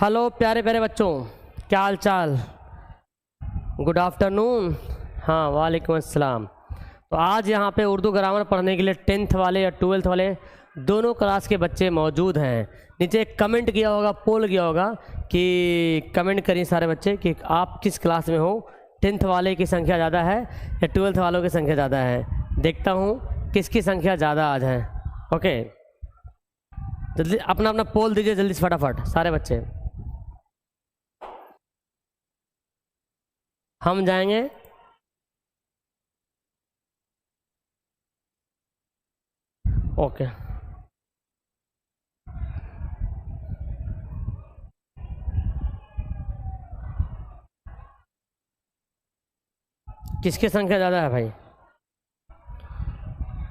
Hello प्यारे प्यारे बच्चों, क्या हाल चाल। Good afternoon. हाँ, वालेकुम अस्सलाम। तो आज यहाँ पे उर्दू ग्रामर पढ़ने के लिए 10th वाले या 12th वाले दोनों क्लास के बच्चे मौजूद हैं। नीचे एक कमेंट किया होगा, पोल किया होगा कि कमेंट करिए सारे बच्चे कि आप किस क्लास में हो। 10th वाले की संख्या ज़्यादा है या 12th वालों की संख्या ज़्यादा है। देखता हूँ किसकी संख्या ज़्यादा आज है। ओके, जल्दी अपना अपना पोल दीजिए जल्दी से फटाफट सारे बच्चे। हम जाएंगे ओके। किसकी संख्या ज़्यादा है भाई?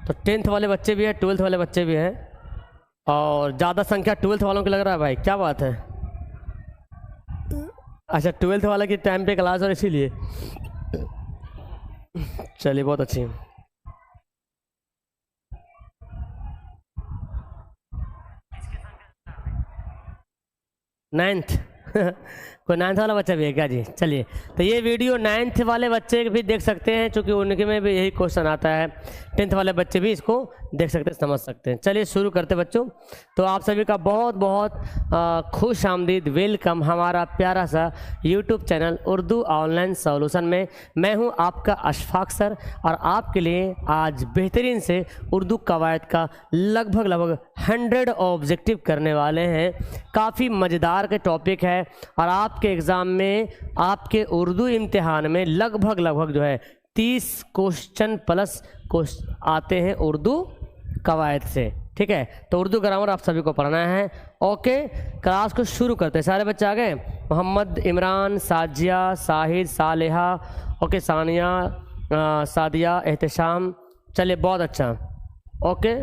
तो 10th वाले बच्चे भी हैं, 12th वाले बच्चे भी हैं, और ज़्यादा संख्या 12th वालों की लग रहा है भाई। क्या बात है? अच्छा, 12th वाला की टाइम पे क्लास और इसीलिए। चलिए, बहुत अच्छी। 9th कोई 9th वाला बच्चा भी है क्या जी? चलिए, तो ये वीडियो 9th वाले बच्चे भी देख सकते हैं, क्योंकि उनके में भी यही क्वेश्चन आता है। 10th वाले बच्चे भी इसको देख सकते हैं, समझ सकते हैं। चलिए शुरू करते बच्चों। तो आप सभी का बहुत बहुत खुश आमदीद, वेलकम हमारा प्यारा सा YouTube channel Urdu online solution में। मैं हूं आपका अशफाक सर, और आपके लिए आज बेहतरीन से उर्दू कवायद का लगभग 100 ऑब्जेक्टिव करने वाले हैं। काफ़ी मज़ेदार के टॉपिक है, और आपके एग्ज़ाम में, आपके उर्दू इम्तिहान में लगभग जो है 30 क्वेश्चन प्लस आते हैं उर्दू कवायद से। ठीक है, तो उर्दू ग्रामर आप सभी को पढ़ना है। ओके, क्लास को शुरू करते हैं। सारे बच्चे आ गए? मोहम्मद, इमरान, साजिया, साहिद, सालेहा, ओके, सानिया, सादिया, एहतशाम। चलिए, बहुत अच्छा। ओके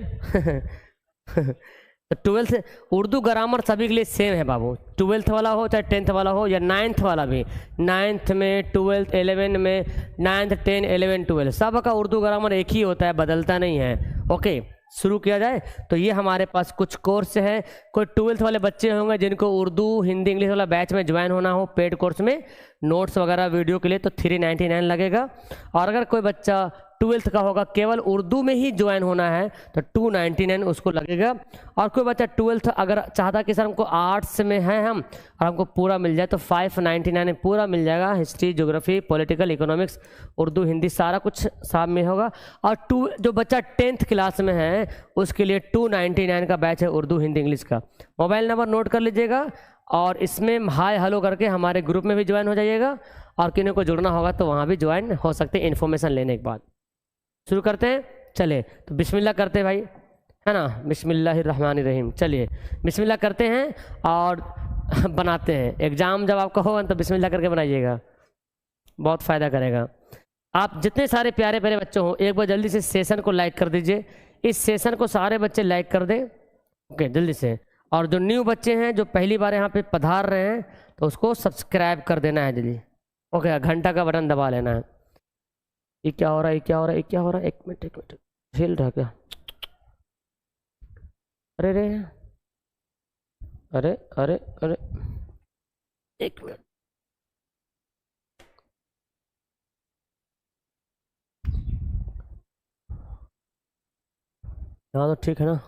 तो 12th से उर्दू ग्रामर सभी के लिए सेम है बाबू। 12th वाला हो चाहे 10th वाला हो, या 9th वाला भी। 9th में, 12th, 11 में, 9th, 10, 11, 12 सब का उर्दू ग्रामर एक ही होता है, बदलता नहीं है। ओके, शुरू किया जाए। तो ये हमारे पास कुछ कोर्स है। कोई 12th वाले बच्चे होंगे जिनको उर्दू, हिंदी, इंग्लिश वाला बैच में ज्वाइन होना हो पेड कोर्स में, नोट्स वगैरह वीडियो के लिए, तो 399 लगेगा। और अगर कोई बच्चा 12th का होगा, केवल उर्दू में ही ज्वाइन होना है, तो 299 उसको लगेगा। और कोई बच्चा 12th अगर चाहता कि सर हमको आर्ट्स में है हम, और हमको पूरा मिल जाए, तो 599 में पूरा मिल जाएगा। History, geography, political, economics, Urdu, Hindi सारा कुछ साथ में होगा। और जो बच्चा 10th क्लास में है उसके लिए 299 का बैच है उर्दू, हिंदी, इंग्लिश का। मोबाइल नंबर नोट कर लीजिएगा, और इसमें हाय हेलो करके हमारे ग्रुप में भी ज्वाइन हो जाइएगा, और किन्हीं को जुड़ना होगा तो वहाँ भी ज्वाइन हो सकते हैं इन्फॉर्मेशन लेने के बाद। शुरू करते हैं। चले, तो बिस्मिल्लाह करते हैं भाई, है ना। बिस्मिल्लाहिर्रहमानिर्रहीम। चलिए बिस्मिल्लाह करते हैं और बनाते हैं। एग्ज़ाम जब आपका होगा तो बिस्मिल्लाह करके बनाइएगा, बहुत फ़ायदा करेगा। आप जितने सारे प्यारे प्यारे बच्चे हों, एक बार जल्दी से सेशन को लाइक कर दीजिए। इस सेशन को सारे बच्चे लाइक कर दें। ओके, जल्दी से। और जो न्यू बच्चे हैं, जो पहली बार यहाँ पे पधार रहे हैं, तो उसको सब्सक्राइब कर देना है जल्दी। ओके, घंटा का बटन दबा लेना है। ये क्या हो रहा है, ये क्या हो रहा है, ये क्या हो रहा है? एक मिनट हिल रहा क्या? अरे रे, अरे अरे अरे, एक मिनट। यहाँ तो ठीक है ना?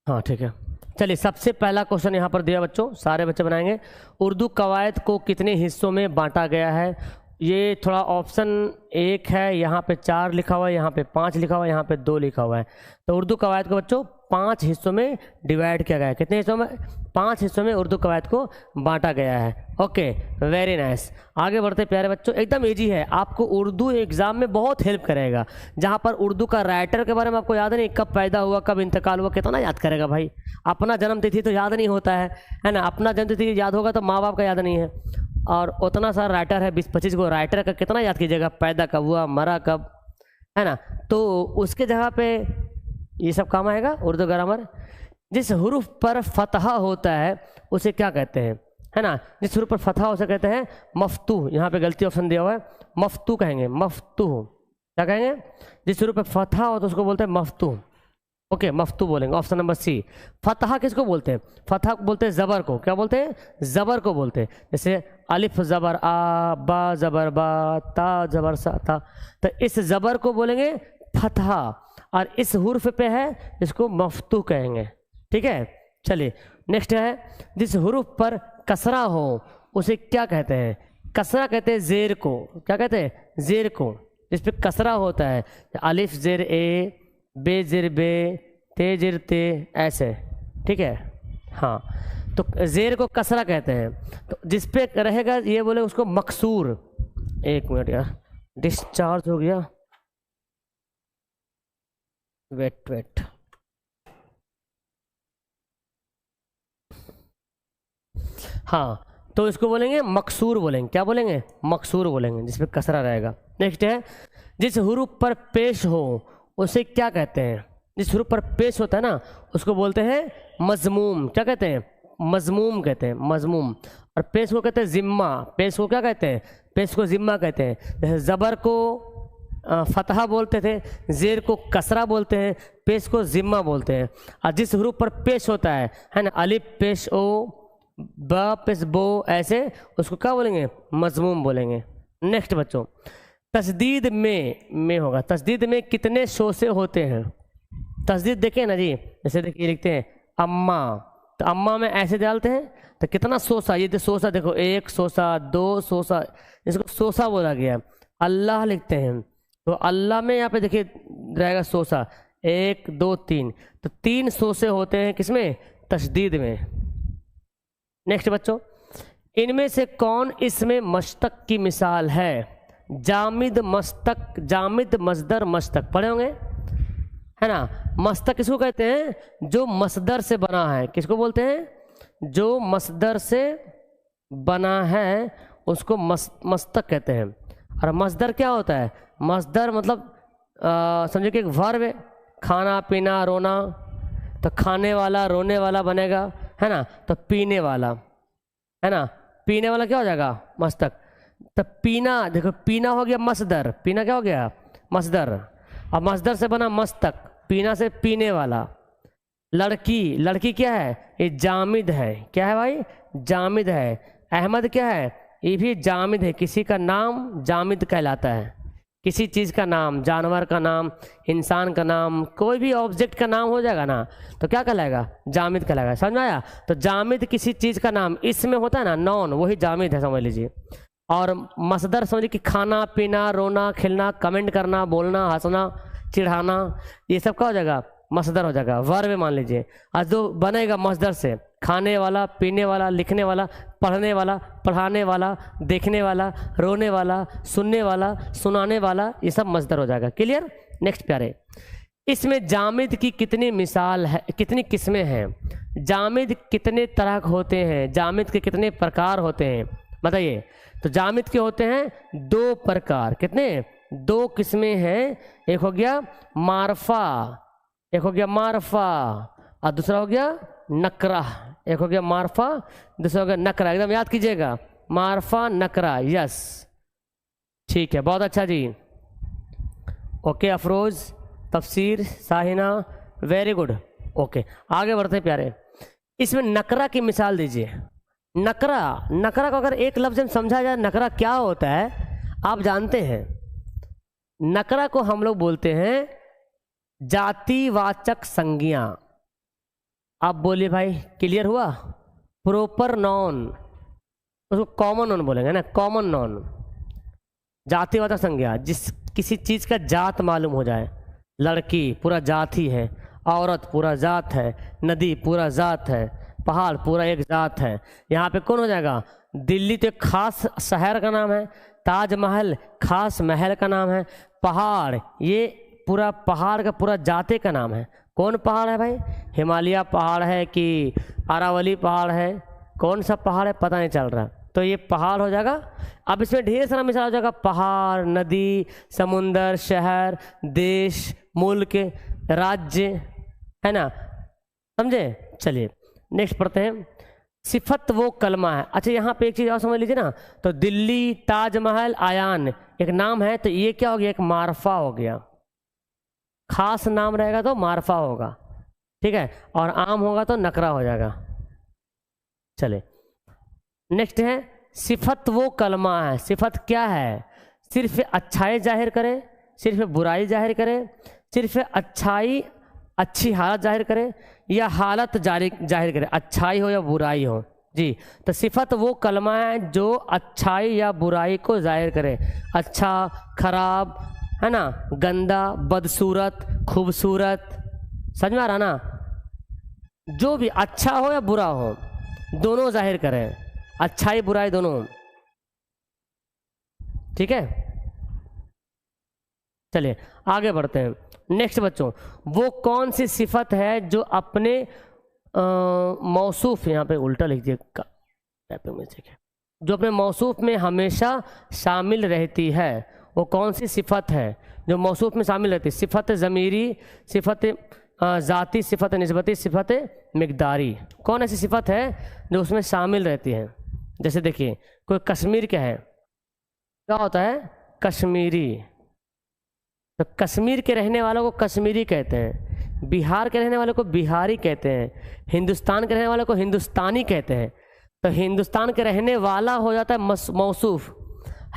हाँ ठीक है। चलिए, सबसे पहला क्वेश्चन यहाँ पर दिया बच्चों, सारे बच्चे बनाएंगे। उर्दू कवायद को कितने हिस्सों में बांटा गया है? ये थोड़ा ऑप्शन 1 है, यहाँ पे 4 लिखा हुआ है, यहाँ पे 5 लिखा हुआ है, यहाँ पे 2 लिखा हुआ है। तो उर्दू कवायद को बच्चों 5 हिस्सों में डिवाइड किया गया है। कितने हिस्सों में? 5 हिस्सों में उर्दू कवायद को बांटा गया है। Okay, very nice. आगे बढ़ते प्यारे बच्चों, एकदम इजी है, आपको उर्दू एग्ज़ाम में बहुत हेल्प करेगा। जहाँ पर उर्दू का राइटर के बारे में आपको याद नहीं, कब पैदा हुआ, कब इंतकाल हुआ, कितना याद करेगा भाई? अपना जन्म तिथि तो याद नहीं होता है ना। अपना जन्म तिथि याद होगा तो माँ बाप का याद नहीं है। और उतना सारा राइटर है, 20-25 को राइटर का कितना याद कीजिएगा? पैदा कब हुआ, मरा कब, है ना। तो उसके जगह पे ये सब काम आएगा उर्दू ग्रामर। जिस हुरूफ पर फतहा होता है उसे क्या कहते हैं, है ना। जिस हुरूफ पर फतहा उसे कहते हैं मफ्तूह। यहाँ पे गलती ऑप्शन दिया हुआ है, मफ्तूह कहेंगे, मफ्तूह। क्या कहेंगे? जिस हुरूफ पर फतहा हो तो उसको बोलते हैं मफ्तूह। ओके, मफ्तू बोलेंगे, ऑप्शन नंबर सी। फतहा किसको बोलते हैं? फतहा बोलते हैं ज़बर को। क्या बोलते हैं? ज़बर को बोलते हैं। जैसे अलिफ ज़बर आ, बा ज़बर बा, ता ज़बर सा ता, तो इस ज़बर को बोलेंगे फतहा, और इस हुर्फ पे है इसको मफ्तू कहेंगे। ठीक है, चलिए नेक्स्ट है, जिस हुर्फ पर कसरा हो उसे क्या कहते हैं? कसरा कहते हैं ज़ेर को। क्या कहते हैं? ज़ेर को। जिस पे कसरा होता है, अलिफ ज़ेर ए, बे ज़ेर बे, ते ज़ेर ते, ऐसे। ठीक है, हाँ, तो ज़ेर को कसरा कहते हैं। तो जिस पे रहेगा ये बोले उसको मकसूर। एक मिनट यार, डिस्चार्ज हो गया, वेट वेट। हाँ, तो इसको बोलेंगे मकसूर बोलेंगे। क्या बोलेंगे? मकसूर बोलेंगे, जिसपे कसरा रहेगा। नेक्स्ट है, जिस हुरूफ पर पेश हो उसे क्या कहते हैं? जिस हुरूफ पर पेश होता है ना उसको बोलते हैं मजमूम। क्या कहते हैं? मजमूम कहते हैं, मजमूम। और पेश को कहते हैं जिम्मा। पेश को क्या कहते हैं? पेश को जिम्मा कहते हैं। जैसे ज़बर को फतहा बोलते थे, ज़ेर को कसरा बोलते हैं, पेश को जिम्मा बोलते हैं। और जिस हुरूफ पर पेश होता है ना, अलिफ पेश ओ, बा पेश बो, ऐसे उसको क्या बोलेंगे? मजमूम बोलेंगे। नेक्स्ट बच्चों, तस्दीद में होगा। तस्दीद में कितने शोसे होते हैं? तस्दीद देखें ना जी, जैसे देखिए लिखते हैं अम्मा, तो अम्मा में ऐसे डालते हैं तो कितना सोसा, ये सोसा देखो, एक सोसा, दो सोसा, इसको सोसा बोला गया। अल्लाह लिखते हैं तो अल्लाह में यहाँ पे देखिए रहेगा सोसा, एक दो तीन, तो तीन सोसे होते हैं किसमें? तस्दीद में। नेक्स्ट बच्चों, इनमें से कौन इसमें मस्तक की मिसाल है? जामिद मस्तक, जामिद मसदर मस्तक पढ़े होंगे, है ना। मस्तक किसको कहते हैं? जो मसदर से बना है। किसको बोलते हैं? जो मसदर से बना है उसको मस्तक कहते हैं। और मसदर क्या होता है? मसदर मतलब समझो कि एक वर्ब है, खाना पीना रोना, तो खाने वाला रोने वाला बनेगा, है ना। तो पीने वाला, है ना, पीने वाला क्या हो जाएगा? मस्तक। तो पीना, देखो पीना हो गया मसदर, पीना क्या हो गया? मसदर। अब मसदर से बना मस्तक, पीना से पीने वाला। लड़की, लड़की क्या है? ये जामिद है। क्या है भाई? जामिद है। अहमद क्या है? ये भी जामिद है। किसी का नाम जामिद कहलाता है। किसी चीज़ का नाम, जानवर का नाम, इंसान का नाम, कोई भी ऑब्जेक्ट का नाम हो जाएगा ना तो क्या कहलाएगा? जामिद कहलाएगा। समझ में आया? तो जामिद किसी चीज़ का नाम, इसमें होता है ना नॉन, वही जामिद है, समझ लीजिए। और मसदर समझिए कि खाना पीना रोना खेलना कमेंट करना बोलना हंसना चिढ़ाना, ये सब क्या हो जाएगा? मसदर हो जाएगा, वर्ब मान लीजिए। और जो बनेगा मसदर से, खाने वाला पीने वाला लिखने वाला पढ़ने वाला पढ़ाने वाला देखने वाला रोने वाला सुनने वाला सुनाने वाला, ये सब मसदर हो जाएगा। क्लियर? नेक्स्ट प्यारे, इसमें जामिद की कितनी मिसाल है, कितनी किस्में हैं? जामिद कितने तरह के होते हैं? जामिद के कितने प्रकार होते हैं बताइए? तो जामिद के होते हैं दो प्रकार। कितने? दो किस्में हैं। एक हो गया मारफा, एक हो गया मारफा, और दूसरा हो गया नकरा। एक हो गया मारफा, दूसरा हो गया नकरा। एकदम याद कीजिएगा, मारफा नकरा। यस, ठीक है, बहुत अच्छा जी। ओके अफरोज, तफसीर, साहिना, वेरी गुड। ओके, आगे बढ़ते हैं प्यारे। इसमें नकरा की मिसाल दीजिए। नकरा, नकरा को अगर एक लफ्ज़ में समझा जाए नकरा क्या होता है आप जानते हैं? नकरा को हम लोग बोलते हैं जातिवाचक संज्ञा। आप बोलिए भाई, क्लियर हुआ? प्रॉपर नॉन, उसको कॉमन नॉन बोलेंगे ना, कॉमन नॉन। जातिवाचक संज्ञा, जिस किसी चीज़ का जात मालूम हो जाए। लड़की पूरा जात ही है, औरत पूरा जात है, नदी पूरा जात है, पहाड़ पूरा एक जात है। यहाँ पे कौन हो जाएगा? दिल्ली तो एक खास शहर का नाम है, ताजमहल खास महल का नाम है, पहाड़ ये पूरा पहाड़ का पूरा जाते का नाम है। कौन पहाड़ है भाई? हिमालय पहाड़ है कि अरावली पहाड़ है? कौन सा पहाड़ है पता नहीं चल रहा, तो ये पहाड़ हो जाएगा। अब इसमें ढेर सारा मिसाल हो जाएगा, पहाड़, नदी, समुंदर, शहर, देश, मुल्क, राज्य, है ना, समझे? चलिए नेक्स्ट पढ़ते हैं। सिफत वो कलमा है। अच्छा यहाँ पे एक चीज़ और समझ लीजिए ना, तो दिल्ली, ताजमहल, आयान एक नाम है, तो ये क्या हो गया? एक मारफा हो गया। खास नाम रहेगा तो मारफा होगा, ठीक है, और आम होगा तो नकरा हो जाएगा। चले नेक्स्ट है सिफत वो कलमा है। सिफत क्या है? सिर्फ अच्छाई जाहिर करे, सिर्फ बुराई जाहिर करे, सिर्फ अच्छाई अच्छी हालत जाहिर करे, या हालत जाहिर करे, अच्छाई हो या बुराई हो। जी, तो सिफत वो कलमा है जो अच्छाई या बुराई को जाहिर करे। अच्छा, खराब, है ना, गंदा, बदसूरत, खूबसूरत, समझ में आ रहा ना? जो भी अच्छा हो या बुरा हो दोनों जाहिर करें, अच्छाई बुराई दोनों, ठीक है। चलिए आगे बढ़ते हैं। नेक्स्ट बच्चों, वो कौन सी सिफत है जो अपने मौसूफ, यहाँ पे उल्टा लिख दिया, जो अपने मौसूफ में हमेशा शामिल रहती है। वो कौन सी सिफत है जो मौसूफ में शामिल रहती है? सिफत ज़मीरी, सिफत ज़ाती, सिफत निस्बती, सिफत मिक़दारी। कौन ऐसी सिफत है जो उसमें शामिल रहती है? जैसे देखिए, कोई कश्मीर क्या है, क्या होता है? कश्मीरी। तो कश्मीर के रहने वालों को कश्मीरी कहते हैं, बिहार के रहने वालों को बिहारी कहते हैं, हिंदुस्तान के रहने वालों को हिंदुस्तानी कहते हैं। तो हिंदुस्तान के रहने वाला हो जाता है मौसूफ,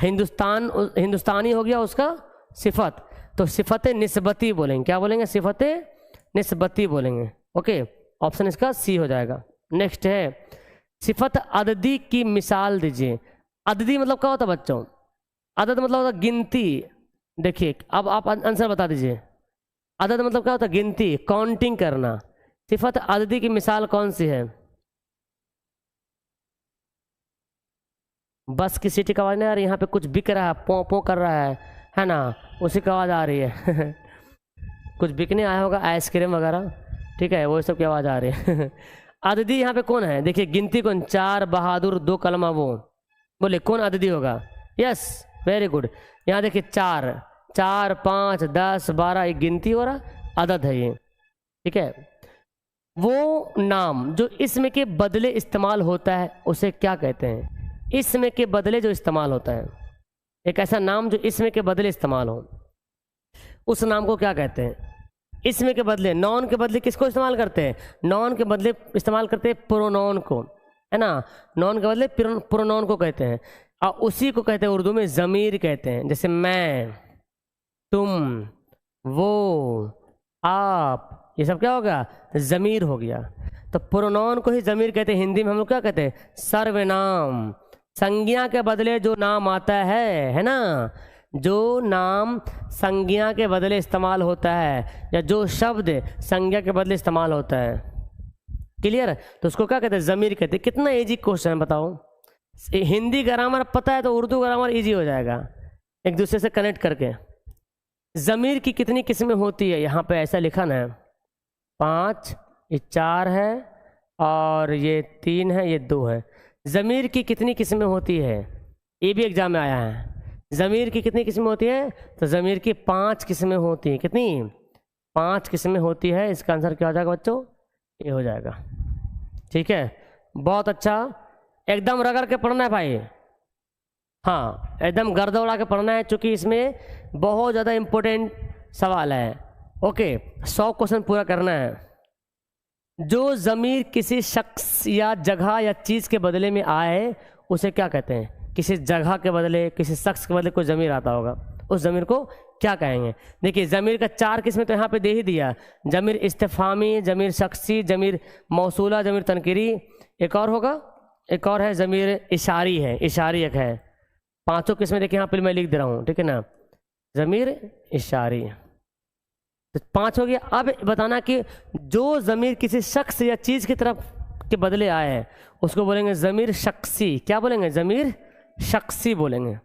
हिंदुस्तानी हो गया उसका सिफत। तो सिफत निस्बती बोलेंगे, क्या बोलेंगे? सिफत निस्बती बोलेंगे। ओके, ऑप्शन इसका सी हो जाएगा। नेक्स्ट है सिफत अददी की मिसाल दीजिए। अददी मतलब क्या होता है बच्चों? अदद मतलब होता है गिनती। देखिए अब आप आंसर बता दीजिए। अदद मतलब क्या होता है? गिनती, काउंटिंग करना। सिफत अददी की मिसाल कौन सी है? बस की सीटी का आवाज़ नहीं आ रही, यहाँ पे कुछ बिक रहा है, पों पों कर रहा है ना, उसी की आवाज़ आ रही है। कुछ बिकने आया होगा, आइसक्रीम वगैरह, ठीक है, वो सब की आवाज़ आ रही है। अददी यहाँ पे कौन है? देखिए गिनती कौन? 4 बहादुर 2 कलमा, वो बोले कौन अददी होगा? Yes, very good. यहाँ देखिए 4 4 5 10 12, एक गिनती हो रहा, अदद है ये, ठीक है। वो नाम जो इसम के बदले इस्तेमाल होता है उसे क्या कहते हैं? इसम के बदले जो इस्तेमाल होता है, एक ऐसा नाम जो इसम के बदले इस्तेमाल हो, उस नाम को क्या कहते हैं? इसम के बदले, नॉन के बदले किसको इस्तेमाल करते हैं? नॉन के बदले इस्तेमाल करते हैं प्रोनाउन को, है ना, नॉन के बदले प्रोनाउन को कहते हैं, और उसी को कहते हैं उर्दू में ज़मीर कहते हैं। जैसे मैं, तुम, वो, आप, ये सब क्या हो गया? ज़मीर हो गया। तो प्रोनाउन को ही ज़मीर कहते हैं। हिंदी में हम लोग क्या कहते हैं? सर्वनाम। संज्ञा के बदले जो नाम आता है ना, जो नाम संज्ञा के बदले इस्तेमाल होता है, या जो शब्द संज्ञा के बदले इस्तेमाल होता है, क्लियर? तो उसको क्या कहते हैं? ज़मीर कहते हैं। कितना इजी क्वेश्चन है बताओ। हिंदी ग्रामर पता है तो उर्दू ग्रामर इजी हो जाएगा एक दूसरे से कनेक्ट करके। ज़मीर की कितनी किस्में होती है? यहाँ पे ऐसा लिखा ना है, 5, ये 4 है, और ये 3 है, ये 2 है। ज़मीर की कितनी किस्में होती है? ये भी एग्जाम में आया है। ज़मीर की कितनी किस्में होती है? तो ज़मीर की 5 किस्में होती हैं। कितनी? 5 किस्में होती है। इसका आंसर क्या हो जाएगा बच्चों? ये हो जाएगा, ठीक है। बहुत अच्छा, एकदम रगड़ के पढ़ना है भाई, हाँ, एकदम गर्द उड़ा के पढ़ना है, क्योंकि इसमें बहुत ज़्यादा इम्पोर्टेंट सवाल है। ओके, 100 क्वेश्चन पूरा करना है। जो ज़मीर किसी शख्स या जगह या चीज़ के बदले में आए उसे क्या कहते हैं? किसी जगह के बदले, किसी शख्स के बदले कोई ज़मीर आता होगा, उस ज़मीर को क्या कहेंगे? देखिए ज़मीर का 4 किस्में तो यहाँ पे दे ही दिया। ज़मीर इस्तिफ़ामी, ज़मीर शख्सी, ज़मीर मौसूला, ज़मीर तनकीरी, एक और होगा, एक और है ज़मीर इशारी है, इशारी एक है। 5 किस्में देखिए यहाँ पे मैं लिख दे रहा हूँ, ठीक है ना, ज़मीर इशारी, तो 5 हो गया। अब बताना कि जो ज़मीर किसी शख्स या चीज़ की तरफ के बदले आए हैं उसको बोलेंगे ज़मीर शख्सी। क्या बोलेंगे? ज़मीर शख्सी बोलेंगे।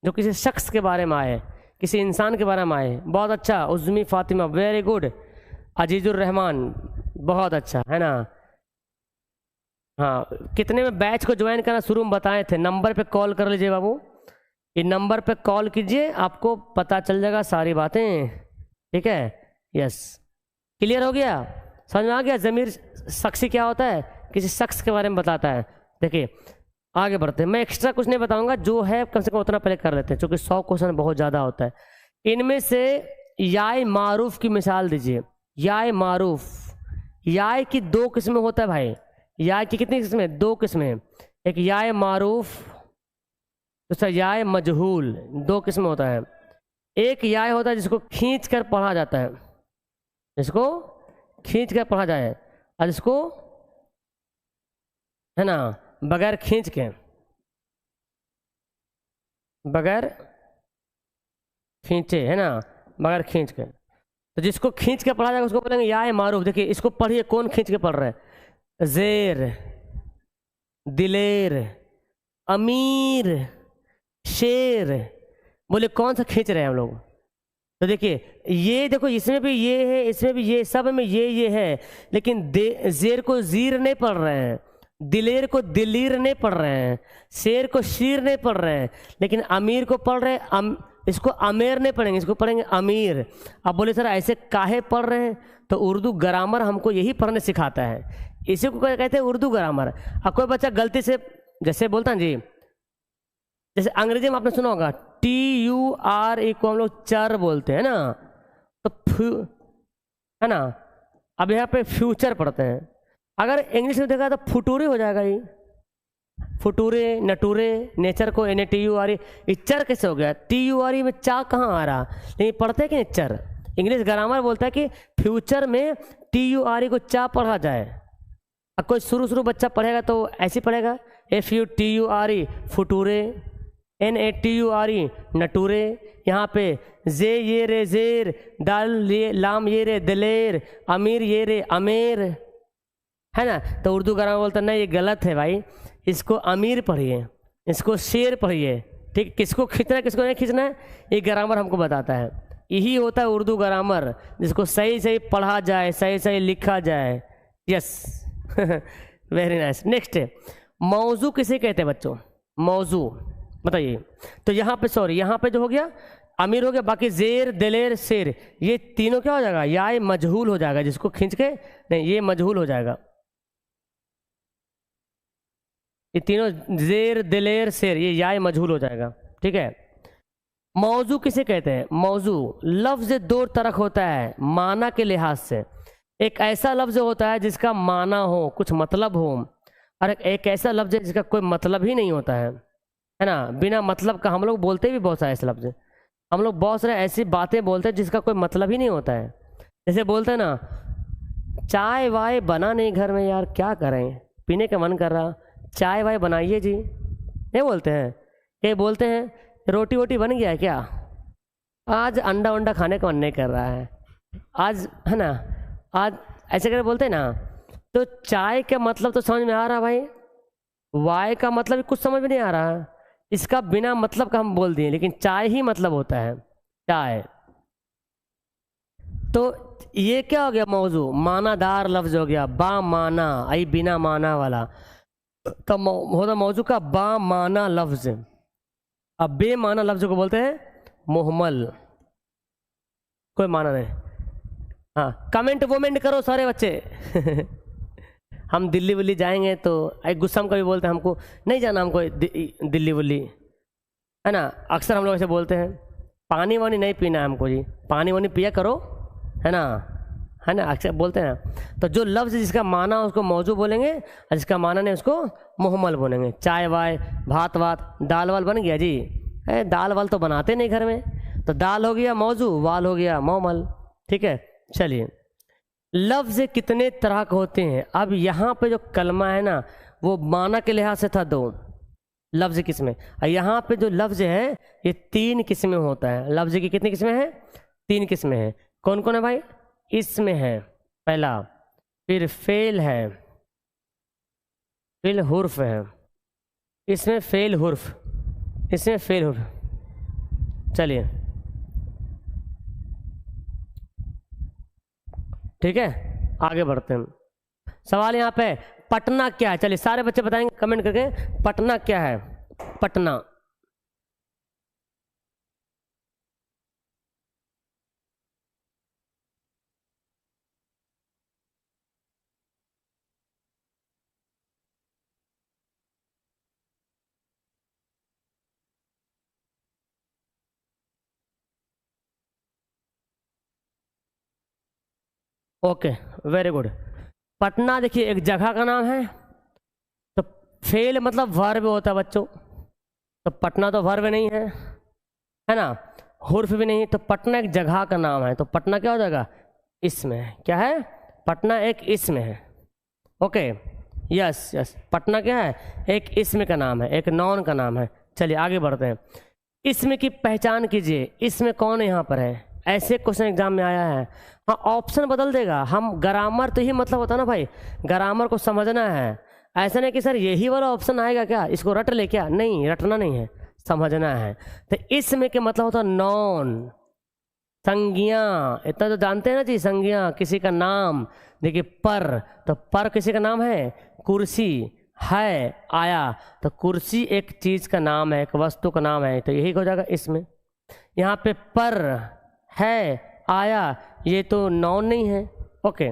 जो किसी शख्स के बारे में आए, किसी इंसान के बारे में आए। बहुत अच्छा, उज़्मी फ़ातिमा, वेरी गुड। अजीज़ुर रहमान, बहुत अच्छा, है ना। हाँ, कितने में बैच को ज्वाइन करना शुरू में बताए थे? नंबर पे कॉल कर लीजिए बाबू, इन नंबर पे कॉल कीजिए, आपको पता चल जाएगा सारी बातें, ठीक है। यस, क्लियर हो गया? समझ में आ गया? ज़मीर शख्सी क्या होता है? किसी शख्स के बारे में बताता है। देखिए आगे बढ़ते हैं, मैं एक्स्ट्रा कुछ नहीं बताऊंगा, जो है कम से कम उतना पहले कर लेते हैं, क्योंकि 100 क्वेश्चन बहुत ज़्यादा होता है। इनमें से याय मारूफ की मिसाल दीजिए। याय मारूफ, याय की दो किस्में होता है भाई। याय की कितनी किस्में? दो किस्में। एक याय मारूफ, दूसरा याय मजहूल। दो किस्में होता है। एक याय होता है जिसको खींच कर पढ़ा जाता है, जिसको खींच कर पढ़ा जाए, और जिसको है ना बगैर खींच के, बगैर खींचे, है ना, बगैर खींच के। तो जिसको खींच के पढ़ा जाएगा उसको बोलेंगे याय मारूफ। देखिए इसको पढ़िए, कौन खींच के पढ़ रहा है? जेर, दिलेर, अमीर, शेर। बोले कौन सा खींच रहे हैं हम लोग? तो देखिए ये देखो, इसमें भी ये है, इसमें भी ये, सब में ये है, लेकिन जेर को जीर नहीं पढ़ रहे हैं, दिलेर को दिलीर नहीं पढ़ रहे हैं, शेर को शीर नहीं पढ़ रहे हैं, लेकिन अमीर को पढ़ रहे हैं। इसको अमेर नहीं पढ़ेंगे, इसको पढ़ेंगे अमीर। अब बोले सर ऐसे काहे पढ़ रहे हैं? तो उर्दू ग्रामर हमको यही पढ़ने सिखाता है, इसी को कहते हैं उर्दू ग्रामर। अब कोई बच्चा गलती से जैसे बोलता है जी, जैसे अंग्रेजी में आपने सुना होगा TURE को हम लोग चर बोलते हैं ना, तो है ना, अब यहाँ पे फ्यूचर पढ़ते हैं। अगर इंग्लिश में देखा तो फुटूरे हो जाएगा ये, फुटूरे, नटूरे। नेचर को NATURE, चर कैसे हो गया? TURE में चा कहाँ आ रहा? लेकिन पढ़ते हैं कि नहीं चर। इंग्लिश ग्रामर बोलता है कि फ्यूचर में TURE को चा पढ़ा जाए। अब कोई शुरू बच्चा पढ़ेगा तो ऐसे पढ़ेगा, FUTURE फुटूरे, NATURE नटूरे। यहाँ पे जे ये रे जेर, दाल ये लाम ये रे दिलेर, अमीर ये रे अमेर, है ना। तो उर्दू ग्रामर बोलता नहीं ये गलत है भाई, इसको अमीर पढ़िए, इसको शेर पढ़िए। ठीक, किसको खींचना है किसको नहीं खींचना है, ये ग्रामर हमको बताता है। यही होता है उर्दू ग्रामर, जिसको सही सही पढ़ा जाए, सही सही लिखा जाए। Yes very nice. नेक्स्ट है मौजू किसे कहते हैं बच्चों? मौजू बताइए। तो यहाँ पे सॉरी, यहाँ पे जो हो गया अमीर हो गया, बाकी जेर, दिलेर, शेर, ये तीनों क्या हो जाएगा? याय मजहूल हो जाएगा, जिसको खींच के नहीं, ये मजहूल हो जाएगा। ये तीनों जेर, दिलेर, शेर, ये याय मजहूल हो जाएगा। ठीक है। मौजू किसे कहते हैं? मौजू लफ्ज दो तरह होता है माना के लिहाज से। एक ऐसा लफ्ज होता है जिसका माना हो, कुछ मतलब हो, और एक ऐसा लफ्ज है जिसका कोई मतलब ही नहीं होता है ना, बिना मतलब का। हम लोग बोलते भी बहुत सारे ऐसे लफ्ज, हम लोग बहुत सारे ऐसी बातें बोलते हैं जिसका कोई मतलब ही नहीं होता है। जैसे बोलते हैं ना, चाय वाय बना नहीं घर में यार, क्या करें, पीने का मन कर रहा, चाय वाय बनाइए जी। ये बोलते हैं। ये बोलते हैं रोटी वोटी बन गया है क्या, आज अंडा वंडा खाने का मन नहीं कर रहा है आज, है ना, आज ऐसे करके बोलते हैं ना। तो चाय का मतलब तो समझ में आ रहा भाई, वाय का मतलब कुछ समझ में नहीं आ रहा, इसका बिना मतलब का हम बोल दिए, लेकिन चाय ही मतलब होता है, चाय। तो ये क्या हो गया? मौजू मानादार लफ्ज हो गया, बा माना, आई बिना माना वाला। तो होता मौजू का बा माना लफ्ज। अब बेमाना लफ्ज को बोलते हैं मुहमल, कोई माना नहीं। हाँ, कमेंट वोमेंट करो सारे बच्चे हम दिल्ली वुल्ली जाएंगे तो एक गुस्सा में कभी बोलते हैं हमको नहीं जाना, हमको दिल्ली वुल्ली, है ना। अक्सर हम लोग ऐसे बोलते हैं, पानी वानी नहीं पीना है हमको जी, पानी वानी पिया करो, है ना, है ना, अक्सर बोलते हैं। तो जो लफ्ज़ जिसका माना उसको मौजू बोलेंगे, और जिसका माना नहीं उसको मुहम्मल बोलेंगे। चाय वाय, भात वात, दाल वाल बन गया जी, दाल वाल तो बनाते नहीं घर में, तो दाल हो गया मौजू, वाल हो गया मुहम्मल। ठीक है, चलिए। लफ्ज़ कितने तरह के होते हैं? अब यहाँ पे जो कलमा है ना, वो माना के लिहाज से था दो लफ्ज़ किस्में, और यहाँ पे जो लफ्ज़ है ये तीन किस्में होता है। लफ्ज़ की कितनी किस्में हैं? तीन किस्में हैं। कौन कौन है भाई? इसमें है पहला, फिर फेल है, फिर हुर्फ है। इसमें फेल हुर्फ, इसमें फेल हुर्फ। चलिए ठीक है, आगे बढ़ते हैं। सवाल यहाँ पे पटना क्या है? चलिए सारे बच्चे बताएंगे कमेंट करके, पटना क्या है? Patna okay, very good. Patna देखिए एक जगह का नाम है, तो फेल मतलब वर्ब होता है बच्चों, तो पटना तो वर्ब नहीं है ना, हुर्फ भी नहीं, तो पटना एक जगह का नाम है, तो पटना क्या हो जाएगा, इसम है। क्या है, पटना एक इसम है। ओके, यस यस, पटना क्या है, एक इसम का नाम है, एक नॉन का नाम है। चलिए आगे बढ़ते हैं। इसमें की पहचान कीजिए, इसमें कौन यहाँ पर है, ऐसे क्वेश्चन एग्जाम में आया है। हाँ, ऑप्शन बदल देगा, हम ग्रामर तो ही मतलब होता ना भाई, ग्रामर को समझना है। ऐसा नहीं कि सर यही वाला ऑप्शन आएगा क्या, इसको रट ले क्या, नहीं, रटना नहीं है, समझना है। तो इसमें के मतलब होता नॉन, संज्ञा, इतना तो जानते हैं ना जी, संज्ञा किसी का नाम। देखिए पर, तो पर किसी का नाम है, कुर्सी है, आया, तो कुर्सी एक चीज का नाम है, एक वस्तु का नाम है, तो यही हो जाएगा इसमें। यहाँ पे पर है, आया, ये तो नॉन नहीं है। ओके,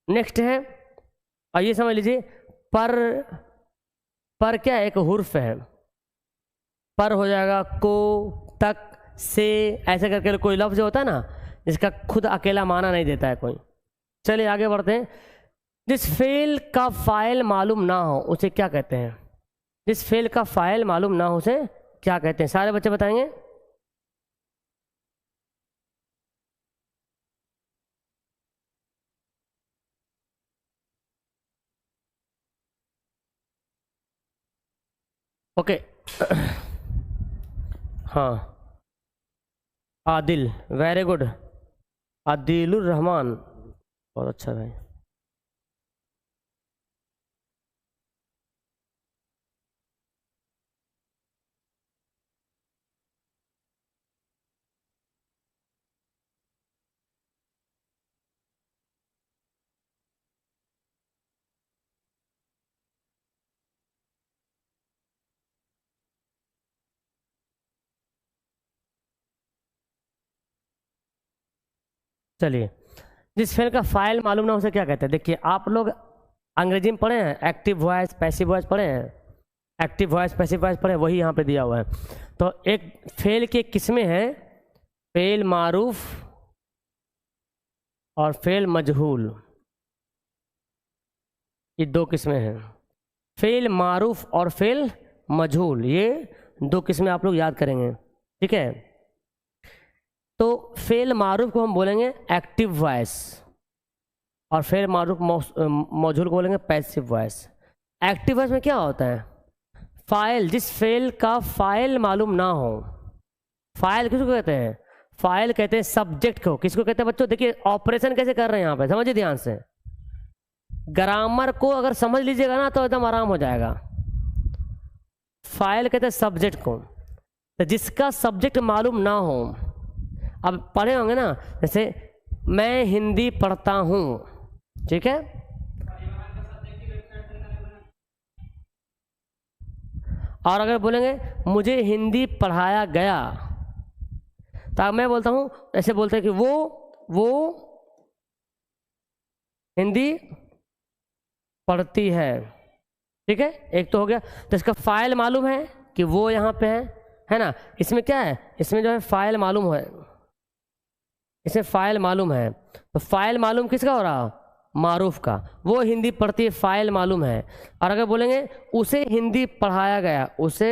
नेक्स्ट है, और ये समझ लीजिए, पर क्या है, एक हुर्फ है, पर हो जाएगा को, तक, से, ऐसे करके कोई लफ्ज होता है ना जिसका खुद अकेला माना नहीं देता है कोई। चलिए आगे बढ़ते हैं। जिस फेल का फाइल मालूम ना हो उसे क्या कहते हैं, जिस फेल का फाइल मालूम ना हो उसे क्या कहते हैं, सारे बच्चे बताएंगे। ओके हाँ, आदिल, वेरी गुड, आदिलुर रहमान, बहुत अच्छा भाई। चलिए, जिस फेल का फाइल मालूम ना हो उसे क्या कहते हैं। देखिए आप लोग अंग्रेजी में पढ़े हैं, एक्टिव वॉइस पैसिव वॉइस पढ़े हैं, एक्टिव वॉइस पैसिव वॉइस पढ़े, वही यहाँ पे दिया हुआ है। तो एक फेल के किस्में हैं, फेल मारूफ और फेल मजहूल, ये दो किस्में हैं। फेल मारूफ और फेल मजहूल, ये दो किस्में आप लोग याद करेंगे, ठीक है। तो फेल मारूफ को हम बोलेंगे एक्टिव वॉइस, और फेल मारूफ मौजूल को बोलेंगे पैसिव वॉइस। एक्टिव वॉइस में क्या होता है, फाइल, जिस फेल का फाइल मालूम ना हो, फाइल किसको कहते हैं, फाइल कहते हैं सब्जेक्ट को। किसको कहते हैं बच्चों, देखिए ऑपरेशन कैसे कर रहे हैं यहाँ पे, समझिए ध्यान से, ग्रामर को अगर समझ लीजिएगा ना तो एकदम आराम हो जाएगा। फाइल कहते हैं सब्जेक्ट को, तो जिसका सब्जेक्ट मालूम ना हो, अब पढ़े होंगे ना, जैसे मैं हिंदी पढ़ता हूँ, ठीक है, और अगर बोलेंगे मुझे हिंदी पढ़ाया गया, तो अब मैं बोलता हूँ, ऐसे बोलते हैं कि वो हिंदी पढ़ती है, ठीक है, एक तो हो गया। तो इसका फाइल मालूम है कि वो यहाँ पे है ना, इसमें क्या है, इसमें जो है फाइल मालूम है, इसमें फाइल मालूम है, तो फाइल मालूम किसका हो रहा, मारूफ का, वो हिंदी पढ़ती है, फाइल मालूम है। और अगर बोलेंगे उसे हिंदी पढ़ाया गया, उसे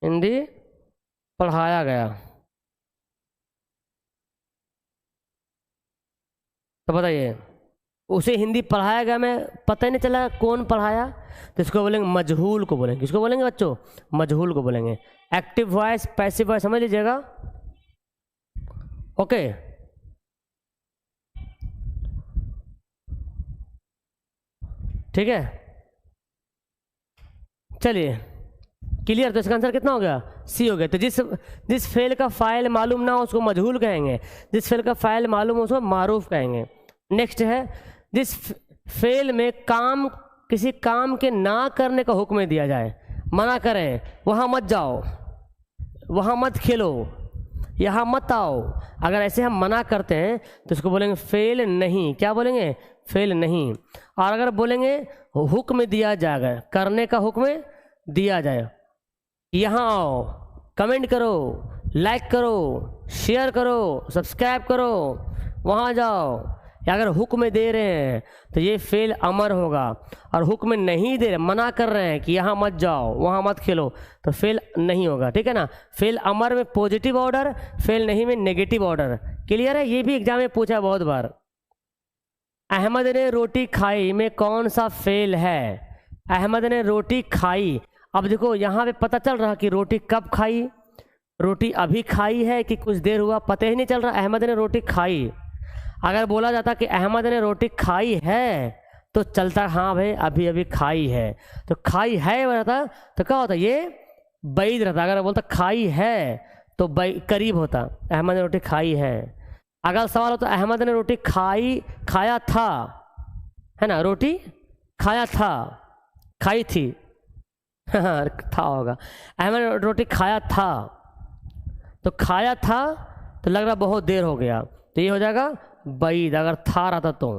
हिंदी पढ़ाया गया, तो बताइए उसे हिंदी पढ़ाया गया में पता ही नहीं चला कौन पढ़ाया, तो इसको बोलेंगे मजहूल को बोलेंगे। किसको बोलेंगे बच्चों, मजहूल को बोलेंगे। एक्टिव वॉइस पैसिव वॉइस समझ लीजिएगा, ओके। ठीक है, चलिए क्लियर, तो इसका आंसर कितना हो गया, सी हो गया। तो जिस फेल का फाइल मालूम ना हो उसको मजहूल कहेंगे, जिस फेल का फाइल मालूम हो उसको मारूफ कहेंगे। नेक्स्ट है, जिस फेल में काम, किसी काम के ना करने का हुक्म दिया जाए, मना करें, वहाँ मत जाओ, वहाँ मत खेलो, यहाँ मत आओ, अगर ऐसे हम मना करते हैं तो इसको बोलेंगे फेल नहीं, क्या बोलेंगे, फेल नहीं। और अगर बोलेंगे हुक्म दिया जाएगा, करने का हुक्म दिया जाए, यहाँ आओ, कमेंट करो, लाइक करो, शेयर करो, सब्सक्राइब करो, वहाँ जाओ। या अगर हुक्म दे रहे हैं तो ये फेल अमर होगा, और हुक्म नहीं दे रहे, मना कर रहे हैं कि यहाँ मत जाओ, वहाँ मत खेलो, तो फेल नहीं होगा। ठीक है ना। फेल अमर में पॉजिटिव ऑर्डर, फेल नहीं में नेगेटिव ऑर्डर। क्लियर है। ये भी एग्जाम में पूछा बहुत बार। अहमद ने रोटी खाई में कौन सा फेल है? अहमद ने रोटी खाई। अब देखो यहाँ पे पता चल रहा कि रोटी कब खाई, रोटी अभी खाई है कि कुछ देर हुआ, पता ही नहीं चल रहा। अहमद ने रोटी खाई। अगर बोला जाता कि अहमद ने रोटी खाई है तो चलता, हाँ भाई अभी अभी खाई है, तो खाई है रहता तो क्या होता, ये बैद रहता। अगर बोलता खाई है तो करीब होता, अहमद ने रोटी खाई है। अगर सवाल होता अहमद ने रोटी खाया था, है ना, रोटी खाया था, खाई थी था होगा। अहमद ने रोटी खाया था, तो खाया था तो लग रहा बहुत देर हो गया, तो ये हो जाएगा बैद, अगर था रहता तो।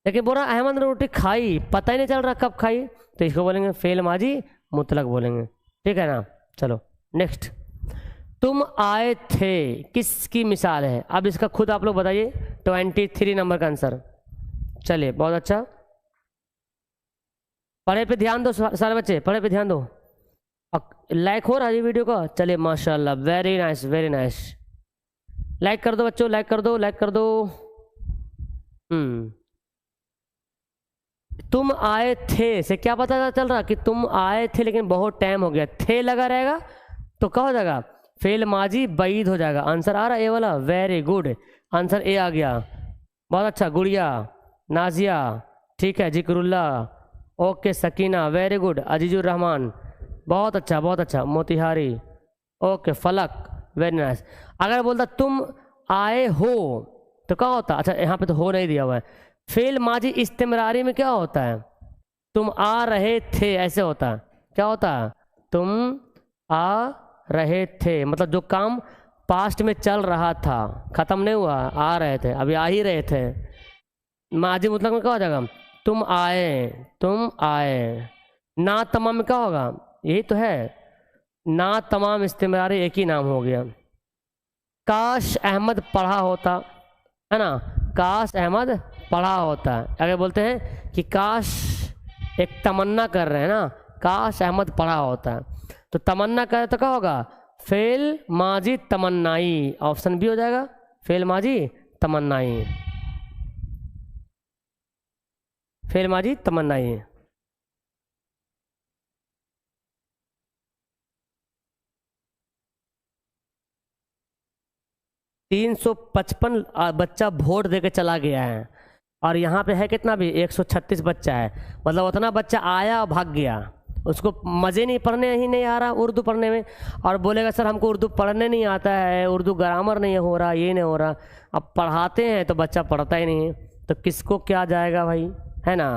लेकिन बोल रहा अहमद ने रोटी खाई, पता ही नहीं चल रहा कब खाई, तो इसको बोलेंगे फेल माजी मुतलक बोलेंगे। ठीक है ना। चलो नेक्स्ट। तुम आए थे किसकी मिसाल है? अब इसका खुद आप लोग बताइए। 23 नंबर का आंसर। चलिए बहुत अच्छा, पढ़े पे ध्यान दो सारे बच्चे, पढ़े पे ध्यान दो। लाइक हो रहा है वीडियो का? चलिए माशाल्लाह, very nice very nice. Like कर दो बच्चों, लाइक कर दो, लाइक कर दो। तुम आए थे से क्या पता चल रहा कि तुम आए थे लेकिन बहुत टाइम हो गया, थे लगा रहेगा तो क्या हो जाएगा, फेल माजी बैद हो जाएगा। आंसर आ रहा है ए वाला, वेरी गुड, आंसर ए आ गया। बहुत अच्छा, गुड़िया, नाजिया, ठीक है, Zikrullah, okay, Sakina, very good, Azizur Rahman, बहुत अच्छा बहुत अच्छा, Motihari, okay, Falak, very nice. अगर बोलता तुम आए हो तो क्या होता? अच्छा यहाँ पे तो हो नहीं दिया हुआ है। फेल माजी इस्तिमरारी में क्या होता है? तुम आ रहे थे ऐसे होता है। क्या होता है? तुम आ रहे थे, मतलब जो काम पास्ट में चल रहा था, ख़त्म नहीं हुआ, आ रहे थे, अभी आ ही रहे थे। माजी मतलब में क्या हो जाएगा? तुम आए, तुम आए। ना तमाम में क्या होगा? यही तो है, ना तमाम इस्तिमरारी एक ही नाम हो गया। काश अहमद पढ़ा होता, है ना, काश अहमद पढ़ा होता है। अगर बोलते हैं कि काश, एक तमन्ना कर रहे हैं ना, काश अहमद पढ़ा होता है, तो तमन्ना करे तो क्या होगा? फेल माजी तमन्नाई, ऑप्शन बी हो जाएगा, फेल माजी तमन्नाई, फेल माजी तमन्नाई। 355 बच्चा वोट देके चला गया है, और यहाँ पे है कितना भी 136 बच्चा है, मतलब उतना बच्चा आया और भाग गया, उसको मज़े नहीं, पढ़ने ही नहीं आ रहा उर्दू पढ़ने में, और बोलेगा सर हमको उर्दू पढ़ने नहीं आता है, उर्दू ग्रामर नहीं हो रहा, ये नहीं हो रहा। अब पढ़ाते हैं तो बच्चा पढ़ता ही नहीं, तो किसको क्या जाएगा भाई, है ना।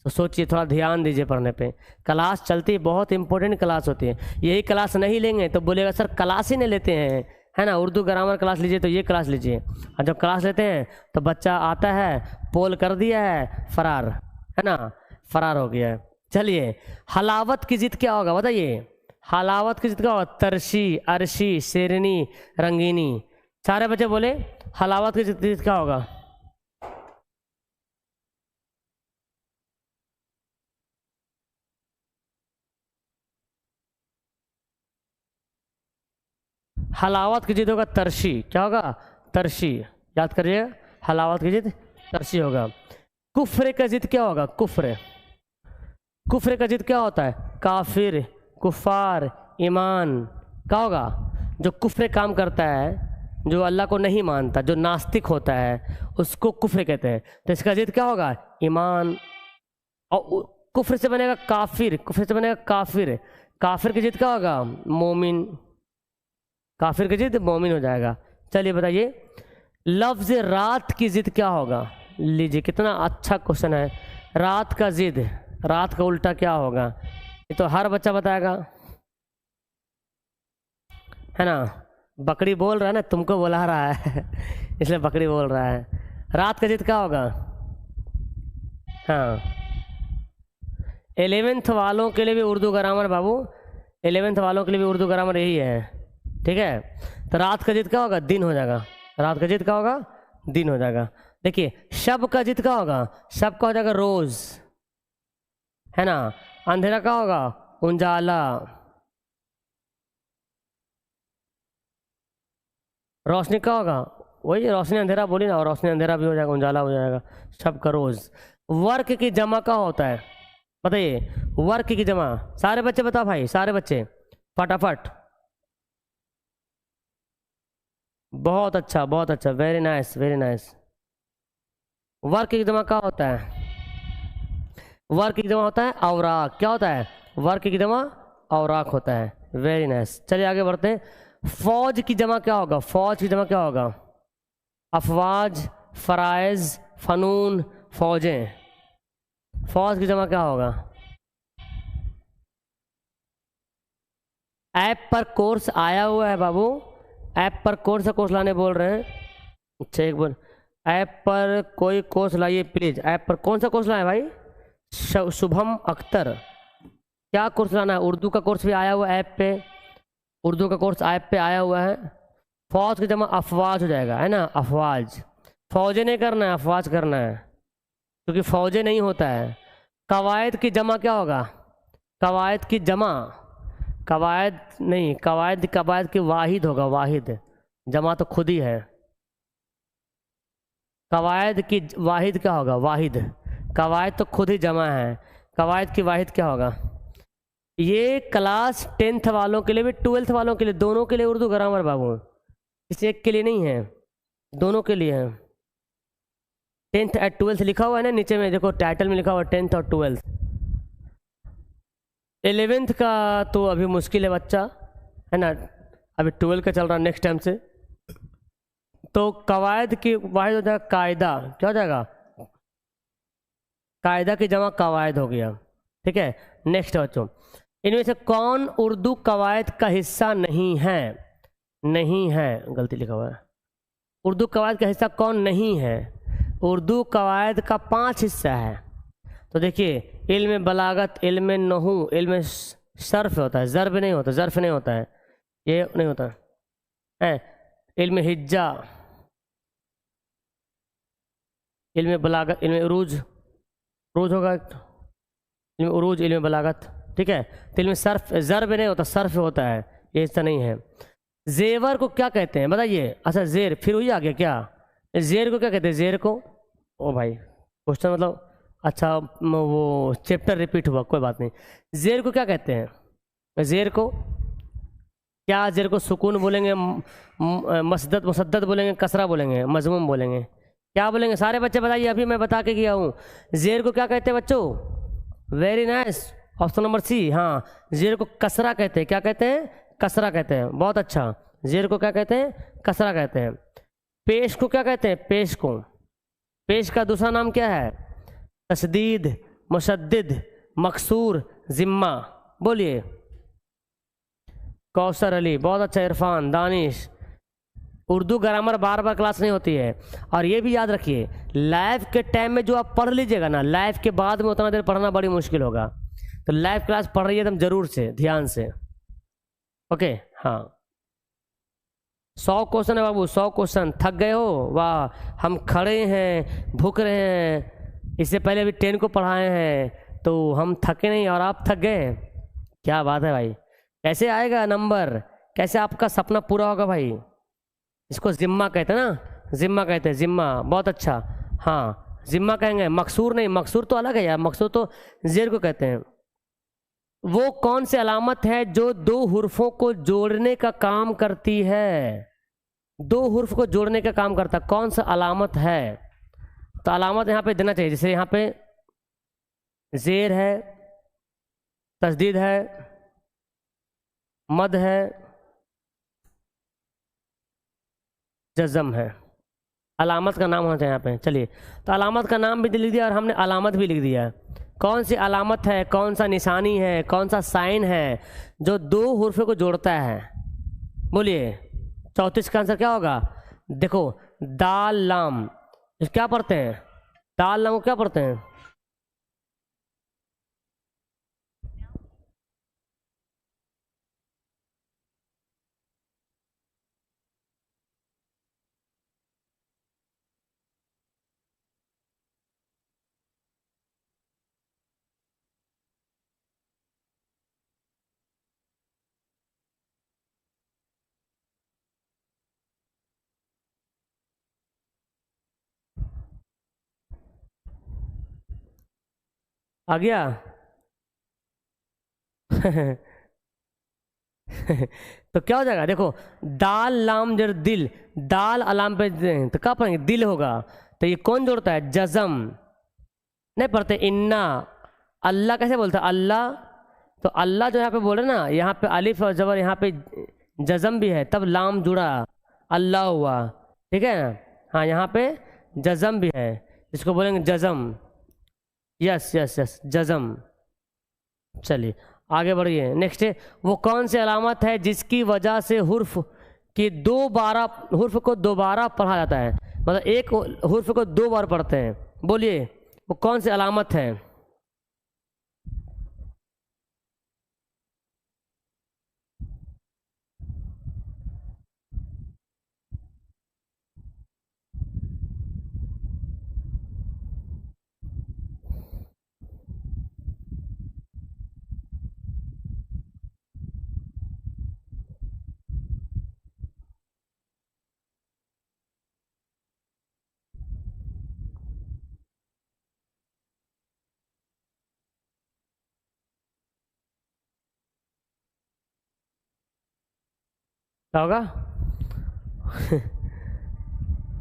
तो सोचिए, थोड़ा ध्यान दीजिए पढ़ने पे। क्लास चलती है, बहुत इंपॉर्टेंट क्लास होती है, यही क्लास नहीं लेंगे तो बोलेगा सर क्लास ही नहीं लेते हैं, है ना, उर्दू ग्रामर क्लास लीजिए तो ये क्लास लीजिए। और जब क्लास लेते हैं तो बच्चा आता है, पोल कर दिया है, फरार, है ना, फरार हो गया है। चलिए, हलावत की जिद क्या होगा बताइए? हलावत की जिद क्या होगा? तरशी, अरशी, शेरनी, रंगीनी। सारे बच्चे बोले हलावत की जिद क्या होगा? हलावत की जिद होगा तरशी। क्या होगा? तरशी, याद करिएगा, हलावत की जिद तरशी होगा। कुफ्र का जिद क्या होगा? कुफ्र, कुफ्र का जिद क्या होता है? काफिर, कुफार, ईमान। क्या होगा? जो कुफ्र काम करता है, जो अल्लाह को नहीं मानता, जो नास्तिक होता है, उसको कुफ्र कहते हैं। तो इसका जिद क्या होगा? ईमान। और कुफ्र से बनेगा काफिर, कुफ्र से बनेगा काफिर, काफिर की जिद क्या होगा? मोमिन, काफिर की जिद मोमिन हो जाएगा। चलिए बताइए, लफ्ज रात की जिद क्या होगा? लीजिए, कितना अच्छा क्वेश्चन है। रात का जिद, रात का उल्टा क्या होगा? ये तो हर बच्चा बताएगा, है ना। बकरी बोल रहा है ना, तुमको बुला रहा है इसलिए बकरी बोल रहा है। रात का जिद क्या होगा? हाँ, 11th वालों के लिए भी उर्दू ग्रामर बाबू, 11th वालों के लिए भी उर्दू ग्रामर यही है, ठीक है। तो रात का जित क्या होगा, दिन हो जाएगा। रात का जित क्या होगा, दिन हो जाएगा। देखिए शब का जित क्या होगा, शब का हो जाएगा रोज, है ना। अंधेरा क्या होगा, उजाला। रोशनी क्या होगा, वही रोशनी अंधेरा बोली ना, और रोशनी अंधेरा भी हो जाएगा, उजाला हो जाएगा। शब का रोज। वर्क की जमा क्या होता है, बताइए। वर्क की जमा, सारे बच्चे बताओ भाई, सारे बच्चे फटाफट। बहुत अच्छा, बहुत अच्छा, very nice, very nice. Work की जमा क्या होता है, वर्क की जमा होता है औराक। क्या होता है, वर्क की जमा औराक होता है। वेरी नाइस, चलिए आगे बढ़ते हैं। फौज की जमा क्या होगा, फौज की जमा क्या होगा, अफवाज, फराइज, फनून, फौजें। फौज की जमा क्या होगा। ऐप पर कोर्स आया हुआ है बाबू, ऐप पर कौन सा कोर्स लाने बोल रहे हैं। अच्छा एक बार, ऐप पर कोई कोर्स लाइए प्लीज। ऐप पर कौन सा कोर्स लाए भाई, शुभम अख्तर। क्या कोर्स लाना है, उर्दू का कोर्स भी आया हुआ है ऐप पे, उर्दू का कोर्स ऐप पे आया हुआ है। फौज की जमा अफवाज हो जाएगा, है ना, अफवाज। फौजे नहीं करना है, अफवाज करना है, क्योंकि फौजे नहीं होता है। कवायद की जमा क्या होगा, कवायद की जमा, कवायद नहीं, कवायद कवायद की वाहिद होगा, वाहिद। जमा तो खुद ही है। कवायद की वाहिद क्या होगा, वाहिद। कवायद तो खुद ही जमा है, कवायद की वाहिद क्या होगा। ये क्लास 10th वालों के लिए भी, 12th वालों के लिए, दोनों के लिए उर्दू ग्रामर बाबू, किसी एक के लिए नहीं है, दोनों के लिए है। 10th एंड 12th लिखा हुआ है ना नीचे में, देखो टाइटल में लिखा हुआ है 10th और 12th। 11th का तो अभी मुश्किल है बच्चा, है ना, अभी 12th का चल रहा है नेक्स्ट टाइम से। तो कवायद की वाहिद हो जाएगा कायदा। क्या हो जाएगा, कायदा की जमा कवायद हो गया। ठीक है, नेक्स्ट बच्चों, इनमें से कौन उर्दू कवायद का हिस्सा नहीं है, नहीं है, गलती लिखा हुआ है। उर्दू कवायद का हिस्सा कौन नहीं है, उर्दू कवायद का 5 हिस्सा है। तो देखिए, इल्म बलागत, इल्म नहू, इल्म सर्फ होता है, ज़र्ब नहीं होता, ज़र्फ नहीं होता है, ये नहीं होता है। इल्म हिज्जा, इल्म बलागत, इल्म उरूज, उरूज होगा, इल्म उरूज, इल्म बलागत। ठीक है, तो इल्म सर्फ, ज़र्ब नहीं होता, सर्फ होता है, ये हिस्सा नहीं है। जेवर को क्या कहते हैं बताइए। अच्छा जेर, फिर वही आ गया क्या, जेर को क्या कहते हैं, जेर को। ओ भाई क्वेश्चन मतलब, अच्छा वो चैप्टर रिपीट हुआ, कोई बात नहीं। जेर को क्या कहते हैं, जेर को क्या, जेर को सुकून बोलेंगे, मसदद, मुसद्दद बोलेंगे, कसरा बोलेंगे, मजमूम बोलेंगे, क्या बोलेंगे, सारे बच्चे बताइए, अभी मैं बता के गया हूँ। जेर को क्या कहते हैं बच्चों, very nice, option number C. हाँ, जेर को कसरा कहते हैं, क्या कहते हैं, कसरा कहते हैं, बहुत अच्छा। जेर को क्या कहते हैं, कसरा कहते हैं। पेश को क्या कहते हैं, पेश को, पेश का दूसरा नाम क्या है, तशदीद, मुशद्दिद, मकसूर, जिम्मा। बोलिए। कौसर अली, बहुत अच्छा। इरफान, दानिश। उर्दू ग्रामर बार बार क्लास नहीं होती है, और ये भी याद रखिए, लाइव के टाइम में जो आप पढ़ लीजिएगा ना, लाइव के बाद में उतना देर पढ़ना बड़ी मुश्किल होगा। तो लाइव क्लास पढ़ रही है एकदम जरूर से, ध्यान से। ओके, हाँ, 100 क्वेश्चन है बाबू, 100 क्वेश्चन। थक गए हो, वाह, हम खड़े हैं, भूख रहे हैं, इससे पहले अभी 10 को पढ़ाए हैं, तो हम थके नहीं और आप थक गए। क्या बात है भाई, कैसे आएगा नंबर, कैसे आपका सपना पूरा होगा भाई। इसको जिम्मा कहते हैं ना, जिम्मा कहते हैं, जिम्मा, बहुत अच्छा। हाँ, जिम्मा कहेंगे, मकसूर नहीं, मकसूर तो अलग है यार, मकसूर तो जेर को कहते हैं। वो कौन सी अलामत है जो 2 हुर्फों को जोड़ने का काम करती है, 2 हुर्फ को जोड़ने का काम करता है, कौन सा अलामत है। तो अलामत यहाँ पे देना चाहिए, जैसे यहाँ पे जेर है, तस्दीद है, मद है, जज़म है। अलामत का नाम होना चाहिए यहाँ पे। चलिए, तो अलामत का नाम भी लिख दिया और हमने अलामत भी लिख दिया। कौन सी अलामत है, कौन सा निशानी है, कौन सा साइन है जो 2 हुर्फे को जोड़ता है, बोलिए। 34 का आंसर क्या होगा, देखो, दाल लाम, क्या पढ़ते हैं, दाल लाम को क्या पढ़ते हैं, आ गया? तो क्या हो जाएगा, देखो दाल लाम जर दिल, दाल अलाम पे तो क्या पढ़ेंगे, दिल होगा। तो ये कौन जोड़ता है, जज़म नहीं पढ़ते, इन्ना। अल्लाह कैसे बोलता है, अल्लाह, तो अल्लाह जो यहाँ पे बोले ना, यहाँ पे अलिफ और जबर, यहाँ पे जज़म भी है, तब लाम जुड़ा, अल्लाह हुआ, ठीक है ना। हाँ यहाँ पे जज़म भी है, इसको बोलेंगे जज़म। यस यस यस, जज़म। चलिए आगे बढ़िए। नेक्स्ट है, वो कौन सी अलामत है जिसकी वजह से हुर्फ की हुर्फ को दोबारा पढ़ा जाता है, मतलब एक हुर्फ को 2 बार पढ़ते हैं, बोलिए वो कौन सी अलामत है? क्या होगा?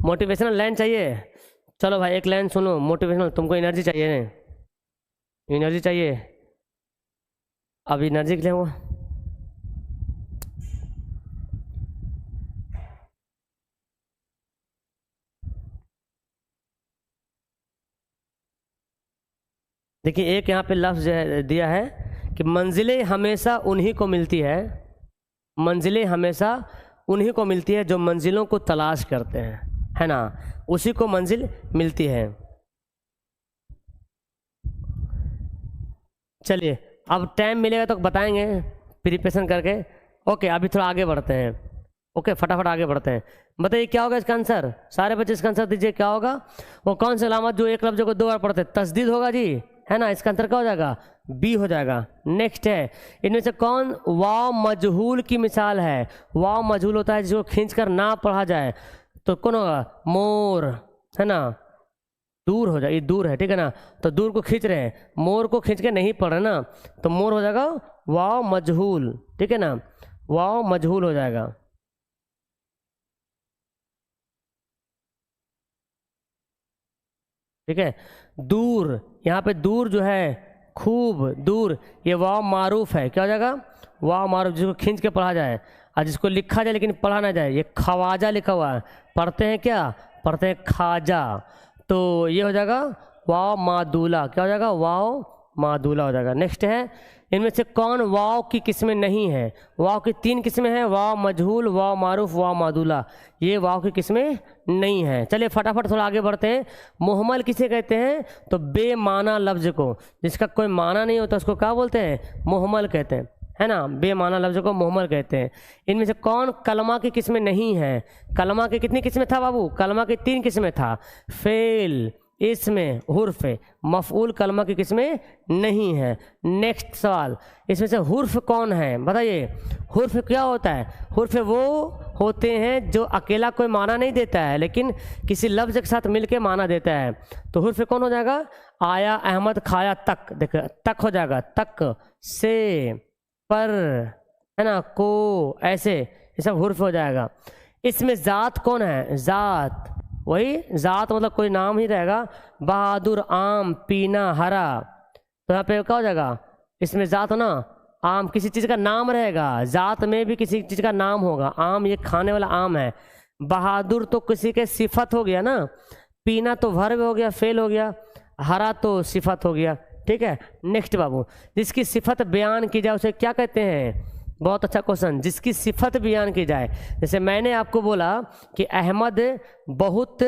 मोटिवेशनल लाइन चाहिए? चलो भाई एक लाइन सुनो मोटिवेशनल, तुमको एनर्जी चाहिए ना, एनर्जी चाहिए, अब एनर्जी के लिए वो देखिए, एक यहाँ पे लफ्ज़ दिया है कि मंजिलें हमेशा उन्हीं को मिलती है, मंजिलें हमेशा उन्हीं को मिलती है जो मंजिलों को तलाश करते हैं, है ना, उसी को मंजिल मिलती है। चलिए अब टाइम मिलेगा तो बताएंगे प्रिपरेशन करके। ओके अभी थोड़ा आगे बढ़ते हैं, ओके फटाफट आगे बढ़ते हैं। बताइए क्या होगा इसका आंसर, सारे बच्चे इसका आंसर दीजिए, क्या होगा? वो कौन सी अलामत जो एक लफ्ज़ को 2 बार पढ़ते हैं, तस्दीद होगा जी, है ना, इसका आंसर क्या हो जाएगा, बी हो जाएगा। नेक्स्ट है, इनमें से कौन वाव मजहूल की मिसाल है? वाव मजहूल होता है जिसको खींच कर ना पढ़ा जाए, तो कौन होगा, मोर, है ना, दूर हो जाए, ये दूर है, ठीक है ना, तो दूर को खींच रहे हैं, मोर को खींच के नहीं पढ़ रहे ना, तो मोर हो जाएगा वाव मजहूल, ठीक है ना, वाव मजहूल हो जाएगा। ठीक है, दूर, यहाँ पे दूर जो है खूब दूर, ये वाव मारूफ है, क्या हो जाएगा, वाव मारूफ, जिसको खींच के पढ़ा जाए और जिसको लिखा जाए लेकिन पढ़ा ना जाए, ये खवाजा लिखा हुआ है, पढ़ते हैं क्या, पढ़ते हैं खाजा, तो ये हो जाएगा वाव मादूला, क्या हो जाएगा, वाव मादूला हो जाएगा। नेक्स्ट है, इनमें से कौन वाव की किस्में नहीं है? वाव की 3 किस्में हैं, वाव मजहूल, वाव मारूफ, वाव मादूला, ये वाव की किस्में नहीं है। चलिए फटाफट थोड़ा आगे बढ़ते हैं। मुहम्मल किसे कहते हैं? तो बेमाना लफ्ज़ को, जिसका कोई माना नहीं होता उसको क्या बोलते हैं, मुहम्मल कहते हैं, है ना, बेमाना लफ्ज़ को मुहम्मल कहते हैं। इनमें से कौन कलमा की किस्में नहीं है? कलमा की कितनी किस्में था बाबू? कलमा की 3 किस्में था, फेल, इसमें, हुर्फ, मफऊल, कलमा की किस्में नहीं है। नेक्स्ट सवाल, इसमें से हुर्फ कौन है, बताइए, हुर्फ क्या होता है? हुर्फ वो होते हैं जो अकेला कोई माना नहीं देता है लेकिन किसी लफ्ज़ के साथ मिलके माना देता है, तो हुर्फ कौन हो जाएगा? आया, अहमद, खाया, तक, देखो तक हो जाएगा, तक, से, पर, है ना, को, ऐसे, ये सब हुर्फ हो जाएगा। इसमें ज़ात कौन है? ज़ात, वही ज़ात मतलब कोई नाम ही रहेगा, बहादुर, आम, पीना, हरा, तो यहाँ पे क्या हो जाएगा, इसमें ज़ात हो ना, आम किसी चीज़ का नाम रहेगा, ज़ात में भी किसी चीज़ का नाम होगा, आम ये खाने वाला आम है, बहादुर तो किसी के सिफत हो गया ना, पीना तो वर्ब हो गया, फेल हो गया, हरा तो सिफत हो गया, ठीक है। नेक्स्ट बाबू, जिसकी सिफत बयान की जाए उसे क्या कहते हैं? बहुत अच्छा क्वेश्चन, जिसकी सिफत बयान की जाए, जैसे मैंने आपको बोला कि अहमद बहुत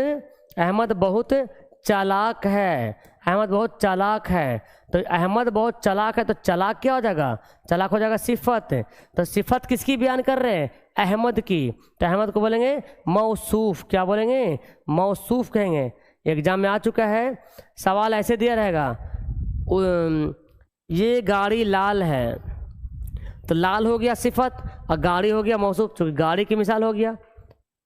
चालाक है, अहमद बहुत चालाक है, तो अहमद बहुत चालाक है, तो चालाक क्या हो जाएगा? चालाक हो जाएगा सिफत, तो सिफत किसकी बयान कर रहे हैं? अहमद की, तो अहमद को बोलेंगे मौसूफ, क्या बोलेंगे? मौसूफ कहेंगे। एग्जाम में आ चुका है, सवाल ऐसे दिया रहेगा, ये गाड़ी लाल है, तो लाल हो गया सिफत और गाड़ी हो गया मौसूफ, चूँकि गाड़ी की मिसाल हो गया,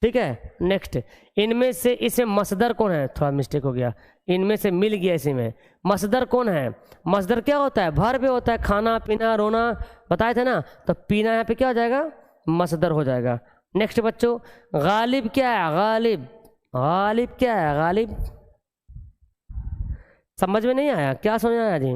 ठीक है। नेक्स्ट, इनमें से, इसमें मसदर कौन है, थोड़ा मिस्टेक हो गया, इनमें से मिल गया इसी में, मसदर कौन है, मसदर क्या होता है, भर पे होता है, खाना पीना रोना बताए थे ना, तो पीना यहाँ पे क्या हो जाएगा, मसदर हो जाएगा। नेक्स्ट बच्चों, गालिब क्या है, गालिब, गालिब क्या है, गालिब समझ में नहीं आया, क्या समझ में आया जी,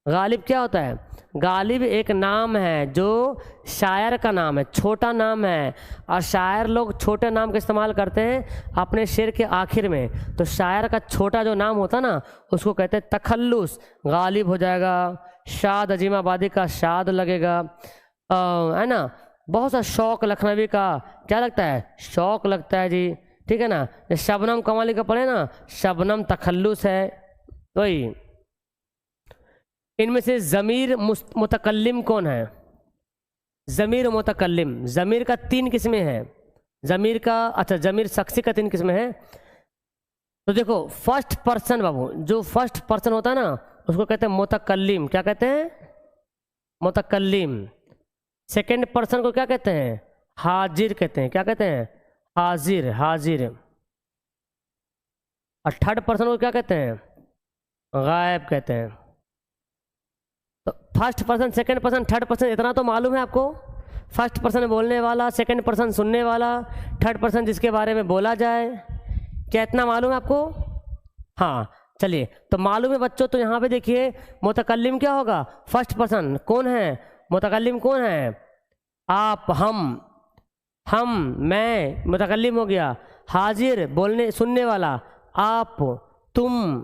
गालिब क्या होता है, गालिब एक नाम है जो शायर का नाम है, छोटा नाम है, और शायर लोग छोटे नाम का इस्तेमाल करते हैं अपने शेर के आखिर में, तो शायर का छोटा जो नाम होता ना उसको कहते हैं तखल्लुस, गालिब हो जाएगा। शाद अजीमाबादी का शाद लगेगा, है ना। बहुत सा शौक लखनवी का क्या लगता है, शौक लगता है जी, ठीक है ना। शबनम कमाली का पढ़े ना, शबनम तखल्लुस है, वही। इनमें से ज़मीर मुतकल्लिम कौन है, ज़मीर मुतकल्लिम, ज़मीर का 3 किस्में हैं, ज़मीर का, अच्छा ज़मीर शख्सी का 3 किस्में हैं। तो देखो फर्स्ट पर्सन बाबू, जो फर्स्ट पर्सन होता है ना उसको कहते हैं मुतकल्लिम, क्या कहते हैं, मुतकल्लिम। सेकंड पर्सन को क्या कहते हैं, हाजिर कहते हैं, क्या कहते हैं, हाजिर, हाजिर। और थर्ड पर्सन को क्या कहते हैं, गायब कहते हैं। तो first person, second person, third person इतना तो मालूम है आपको, फर्स्ट पर्सन बोलने वाला, सेकंड पर्सन सुनने वाला, थर्ड पर्सन जिसके बारे में बोला जाए, क्या इतना मालूम है आपको, हाँ चलिए तो मालूम है बच्चों। तो यहाँ पे देखिए मुतकल्लिम क्या होगा, फर्स्ट पर्सन कौन है, मुतकल्लिम कौन है, आप, हम, मैं, मुतकल्लिम हो गया। हाजिर बोलने सुनने वाला, आप, तुम।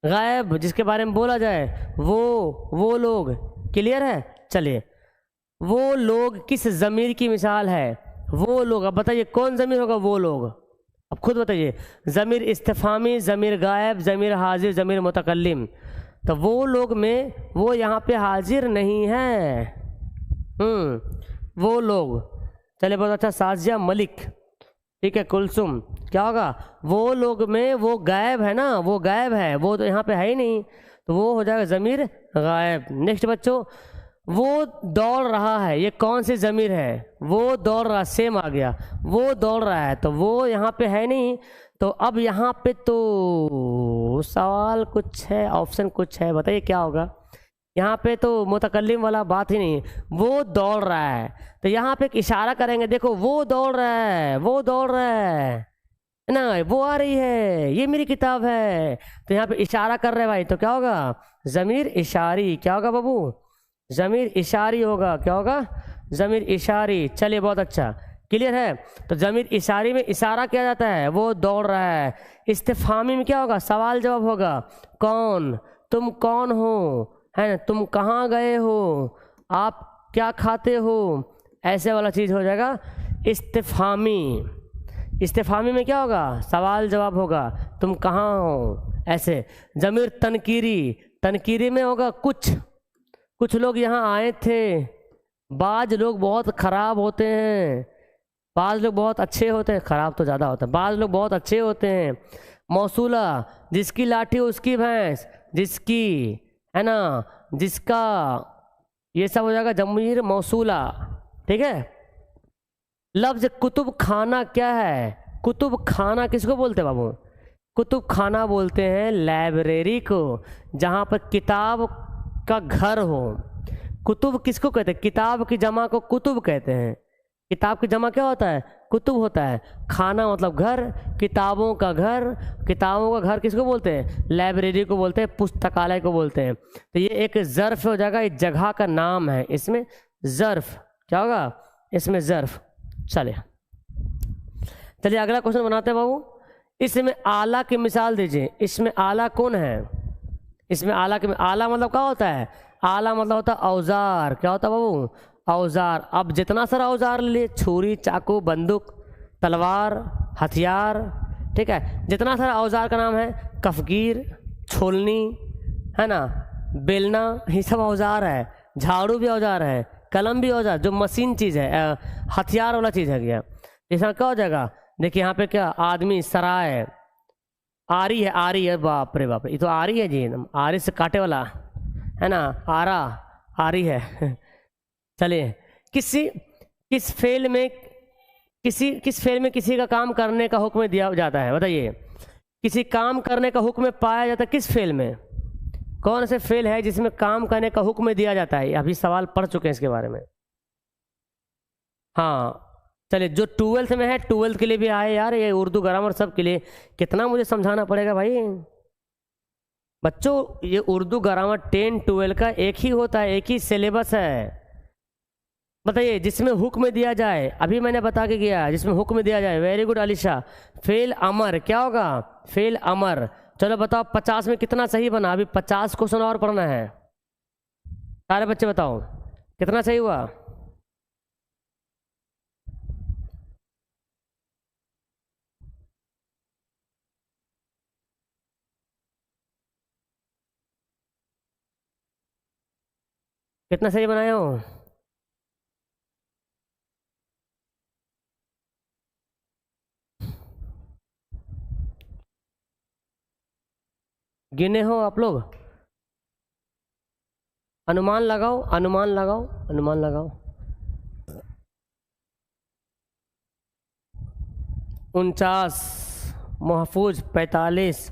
गायब जिसके बारे में बोला जाए, वो लोग। क्लियर है, चलिए। वो लोग किस ज़मीर की मिसाल है, वो लोग, अब बताइए कौन ज़मीर होगा, वो लोग, अब खुद बताइए। ज़मीर इस्तिफ़ामी, ज़मीर गायब, ज़मीर हाजिर, ज़मीर मुतकल्लिम। तो वो लोग में वो यहाँ पे हाजिर नहीं है, वो लोग। चलिए बहुत अच्छा, साजिया मलिक, ठीक है, कुलसुम, क्या होगा, वो लोग में वो गायब है ना, वो गायब है, वो तो यहाँ पे है ही नहीं, तो वो हो जाएगा ज़मीर गायब। नेक्स्ट बच्चों, वो दौड़ रहा है, ये कौन सी ज़मीर है, वो दौड़ रहा, सेम आ गया, वो दौड़ रहा है, तो वो यहाँ पे है नहीं। तो अब यहाँ पे तो सवाल कुछ है, ऑप्शन कुछ है, बताइए क्या होगा। यहाँ पे तो मुतकल्लिम वाला बात ही नहीं, वो दौड़ रहा है, तो यहाँ पे एक इशारा करेंगे, देखो वो दौड़ रहा है, वो दौड़ रहा है ना, वो आ रही है, ये मेरी किताब है, तो यहाँ पे इशारा कर रहे हैं भाई, तो क्या होगा, ज़मीर इशारी। क्या होगा बाबू, ज़मीर इशारी होगा, क्या होगा, ज़मीर इशारी। चलिए बहुत अच्छा, क्लियर है। तो ज़मीर इशारी में इशारा किया जाता है, वो दौड़ रहा है। इस्तिफ़हामी में क्या होगा, सवाल जवाब होगा, कौन, तुम कौन हो, है ना, तुम कहाँ गए हो, आप क्या खाते हो, ऐसे वाला चीज़ हो जाएगा इस्तिफ़हामी। इस्तिफ़हामी में क्या होगा, सवाल जवाब होगा, तुम कहाँ हो, ऐसे। ज़मीर तनकीरी, तनकीरी में होगा कुछ लोग यहाँ आए थे, बाज लोग बहुत ख़राब होते हैं, बाज लोग बहुत अच्छे होते हैं, ख़राब तो ज़्यादा होता है, बाज लोग बहुत अच्छे होते हैं। मौसूला, जिसकी लाठी उसकी भैंस, जिसकी, है ना, जिसका, ये सब हो जाएगा ज़मीर मौसूला, ठीक है। लफ्ज़ कुतुब खाना क्या है, कुतुब खाना किसको बोलते हैं बाबू, कुतुब खाना बोलते हैं लाइब्रेरी को, जहाँ पर किताब का घर हो। कुतुब किसको कहते हैं, किताब की जमा को कुतुब कहते हैं, किताब की जमा क्या होता है, कुतुब होता है। खाना मतलब घर, किताबों का घर, किताबों का घर किसको बोलते हैं, लाइब्रेरी को बोलते हैं, पुस्तकालय को बोलते हैं। तो ये एक ज़र्फ़ हो जाएगा, एक जगह का नाम है, इसमें ज़र्फ़ क्या होगा, इसमें ज़र्फ़। चलिए अगला क्वेश्चन बनाते हैं बाबू। इसमें आला की मिसाल दीजिए, इसमें आला कौन है, इसमें आला के, आला मतलब क्या होता है, आला मतलब होता है औजार, क्या होता है बाबू, औजार। अब जितना सारा औजार लिए, छुरी, चाकू, बंदूक, तलवार, हथियार, ठीक है, जितना सारा औजार का नाम है, कफगीर, छोलनी, है ना, बेलना, ये सब औजार है। झाड़ू भी औजार है, कलम भी औजार, जो मशीन चीज़ है, हथियार वाला चीज़ है गया। इसमें क्या हो जाएगा, देखिए यहाँ पे क्या, आदमी, सराय, आरी है, आरी है, बाप रे बाप, ये तो आरी है जी, आरी से काटे वाला, है ना, आरा, आरी है। चलिए, किस फेल में किस फेल में किसी का काम करने का हुक्म दिया जाता है, बताइए। किसी काम करने का हुक्म पाया जाता है किस फेल में? कौन से फेल है जिसमें काम करने का हुक्म दिया जाता है? अभी सवाल पढ़ चुके हैं इसके बारे में। हाँ चलिए, जो 12th में है 12th के लिए भी आए यार, ये उर्दू ग्रामर सब के लिए। कितना मुझे समझाना पड़ेगा भाई बच्चों, ये उर्दू ग्रामर 10 12 का एक ही होता है, एक ही सिलेबस है। बताइए, जिसमें हुक्म दिया जाए, अभी मैंने बता के गया, जिसमें हुक्म दिया जाए। Very good Alisha. फेल अमर क्या होगा? फेल अमर। चलो बताओ 50 में कितना सही बना? अभी 50 क्वेश्चन और पढ़ना है। सारे बच्चे बताओ कितना सही हुआ? कितना सही बनाए हो? गिने हो आप लोग? अनुमान लगाओ, अनुमान लगाओ, अनुमान लगाओ। 49, महफूज 45,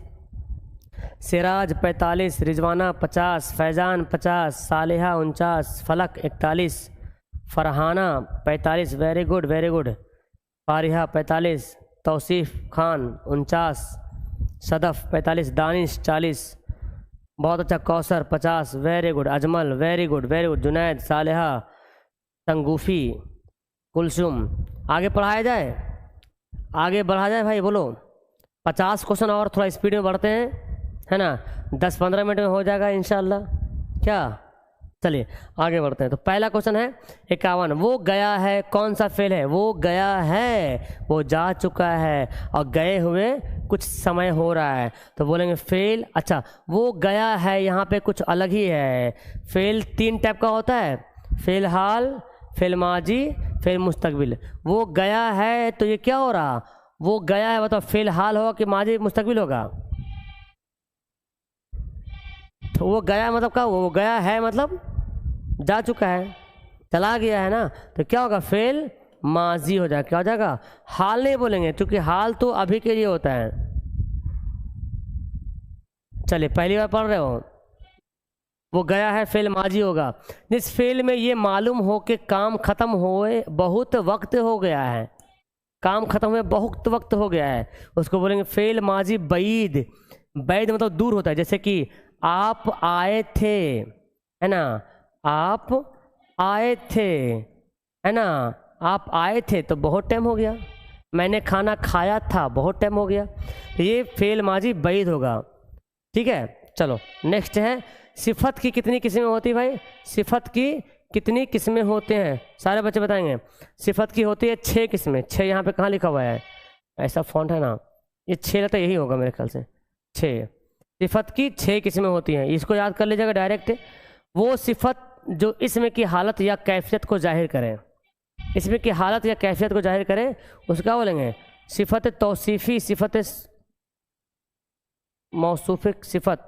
Siraj 45, Rizwana 50, Faizan 50, सालिहा 49, Falak 41, Farhana 45, very good very good, Fariha 45, Tauseef Khan 49, Sadaf 45, Danish 40, बहुत अच्छा, Kausar 50, very good, Ajmal very good very good, Junaid, Saliha, Sangufi, Kulsum. आगे पढ़ाया जाए, आगे बढ़ा जाए भाई, बोलो। 50 क्वेश्चन और थोड़ा स्पीड में बढ़ते हैं, है ना? 10-15 मिनट में हो जाएगा इंशाल्लाह। क्या? चलिए आगे बढ़ते हैं। तो पहला क्वेश्चन है 51, वो गया है कौन सा फेल है? वो गया है, वो जा चुका है और गए हुए कुछ समय हो रहा है, तो बोलेंगे फेल। अच्छा, वो गया है यहाँ पे कुछ अलग ही है। फेल 3 टाइप का होता है, फेल हाल, फेल माजी, फेल मुस्तकबिल। वो गया है तो ये क्या हो रहा? वो गया है मतलब फेल हाल होगा कि माजी मुस्तकबिल होगा? तो वो गया मतलब क्या? वो गया है मतलब जा चुका है, चला गया है ना, तो क्या होगा? फेल माजी हो जाएगा। क्या हो जाएगा? हाल नहीं बोलेंगे, क्योंकि हाल तो अभी के लिए होता है। चलिए पहली बार पढ़ रहे हो, वो गया है फेल माजी होगा। जिस फेल में ये मालूम हो कि काम खत्म हुए बहुत वक्त हो गया है, काम खत्म हुए बहुत वक्त हो गया है, उसको बोलेंगे फेल माजी बईद। बैद मतलब दूर होता है, जैसे कि आप आए थे, है ना? आप आए थे, है ना? आप आए थे तो बहुत टाइम हो गया। मैंने खाना खाया था, बहुत टाइम हो गया। तो ये फेल माजी बईद होगा। ठीक है, चलो नेक्स्ट है, सिफत की कितनी किस्में होती है भाई? सिफत की कितनी किस्में होते हैं? सारे बच्चे बताएंगे। सिफत की होती है 6 किस्में। 6 यहाँ पे कहाँ लिखा हुआ है? ऐसा फॉन्ट है ना, ये 6 रहता है, यही होगा मेरे ख्याल से। 6 सिफत की 6 किस्में होती हैं, इसको याद कर लीजिएगा डायरेक्ट। वो सिफत जो इसमें की हालत या कैफियत को जाहिर करें, इसमें की हालत या कैफियत को जाहिर करें, उसका बोलेंगे सिफत तौसीफ़ी, सिफत मौसूफ़, सिफत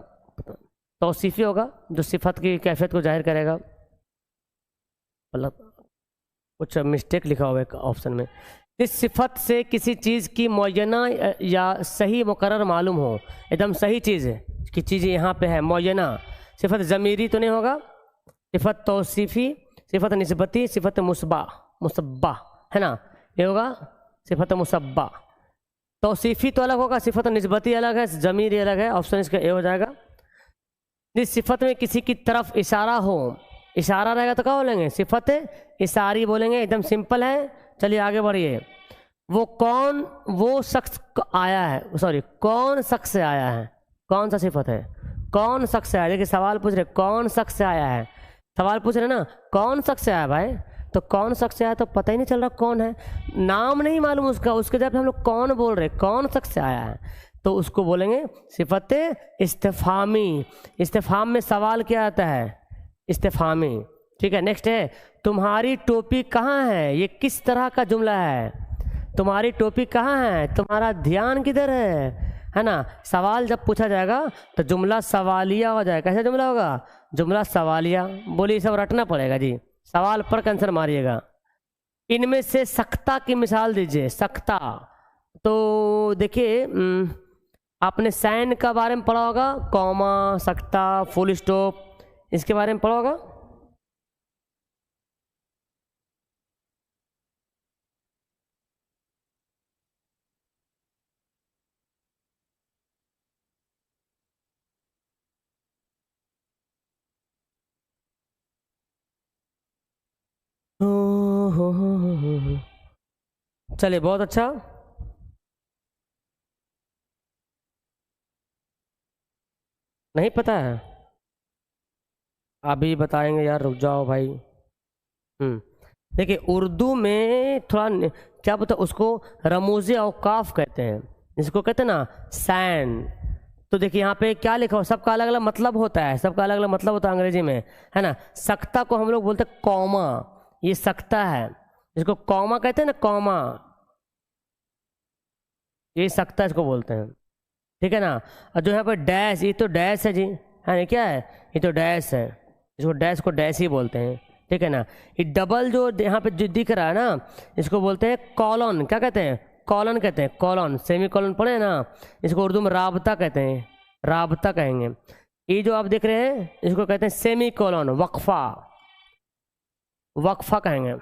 तौसीफ़ी होगा जो सिफत की कैफियत को जाहिर करेगा। मतलब कुछ मिस्टेक लिखा हुआ है ऑप्शन में। इस सिफत से किसी चीज़ की मुअय्यना या सही मुकर्रर मालूम हो, एकदम सही चीज़ है कि चीज़ यहाँ पे है, मुअय्यना। सिफत ज़मीरी तो नहीं होगा, सिफत तौसीफ़ी, सिफत निस्बती, सिफत मुसब्बा, है ना? ये होगा सिफत मुसब्बा। तौसीफ़ी तो अलग होगा, सिफत निस्बती अलग है, ज़मीरी अलग है। ऑप्शन इसका ए हो जाएगा। जिस सिफत में किसी की तरफ इशारा हो, इशारा रहेगा तो क्या बोलेंगे? सिफत इशारी बोलेंगे, एकदम सिंपल है। चलिए आगे बढ़िए। वो कौन, वो शख्स आया है, सॉरी कौन शख्स आया है, कौन सा सिफत है? कौन शख्स आया? देखिए सवाल पूछ रहे कौन शख्स आया है, सवाल पूछ रहे ना कौन शख्स आया भाई, तो कौन शख्स आया तो पता ही नहीं चल रहा कौन है, नाम नहीं मालूम उसका, उसके जब हम लोग कौन बोल रहे, कौन शख्स आया है, तो उसको बोलेंगे सिफत इस्तिफामी। इस्तिफाम में सवाल क्या आता है? इस्तिफामी। ठीक है, नेक्स्ट है तुम्हारी टोपी कहाँ है? ये किस तरह का जुमला है? तुम्हारी टोपी कहाँ है, तुम्हारा ध्यान किधर है ना? सवाल जब पूछा जाएगा तो जुमला सवालिया हो जाएगा। कैसा जुमला होगा? जुमला सवालिया। बोलिए सब रटना पड़ेगा जी, सवाल पर आंसर मारिएगा। इनमें से सख्ता की मिसाल दीजिए। सख्ता, तो देखिए आपने साइन का बारे में पढ़ा होगा, कॉमा, सख्ता, फुल स्टॉप, इसके बारे में पढ़ा होगा। चलिए, बहुत अच्छा। नहीं पता है? अभी बताएंगे यार, रुक जाओ भाई। देखिए उर्दू में थोड़ा क्या पता, उसको रमूज़ औकाफ कहते हैं, जिसको कहते हैं ना सैन। तो देखिए यहाँ पे क्या लिखा हो, सबका अलग अलग मतलब होता है, सबका अलग अलग मतलब होता है अंग्रेजी में, है ना। सख्ता को हम लोग बोलते हैं कॉमा, ये सख्ता है, जिसको कॉमा कहते हैं ना, कॉमा, ये सख्ता इसको बोलते हैं, ठीक है ना। और जो यहाँ पर डैश, ये तो डैश है जी, है ना, क्या है, ये तो डैश है, इसको डैश को डैश ही बोलते हैं, ठीक है ना। ये डबल जो यहाँ पे जो दिख रहा है ना, इसको बोलते हैं कॉलन। क्या कहते हैं? कॉलन कहते हैं, कॉलन, सेमी कॉलन पढ़े हैं ना, इसको उर्दू में राबता कहते हैं, राबता कहेंगे। ये जो आप देख रहे हैं इसको कहते हैं सेमी कॉलन, वक्फा, वक्फा कहेंगे,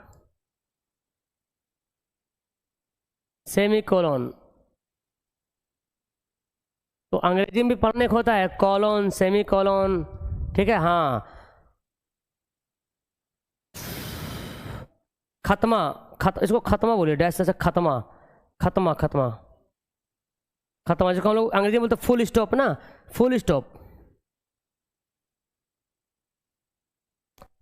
सेमी कॉलन। तो अंग्रेजी में भी पढ़ने को होता है कॉलन, सेमी कॉलन, ठीक है। हाँ, खत्मा, इसको खत्मा बोलिए, डैश से खत्मा, खत्मा, खत्मा, खत्मा, जिसको हम लोग अंग्रेजी में बोलते हैं फुल स्टॉप ना, फुल स्टॉप।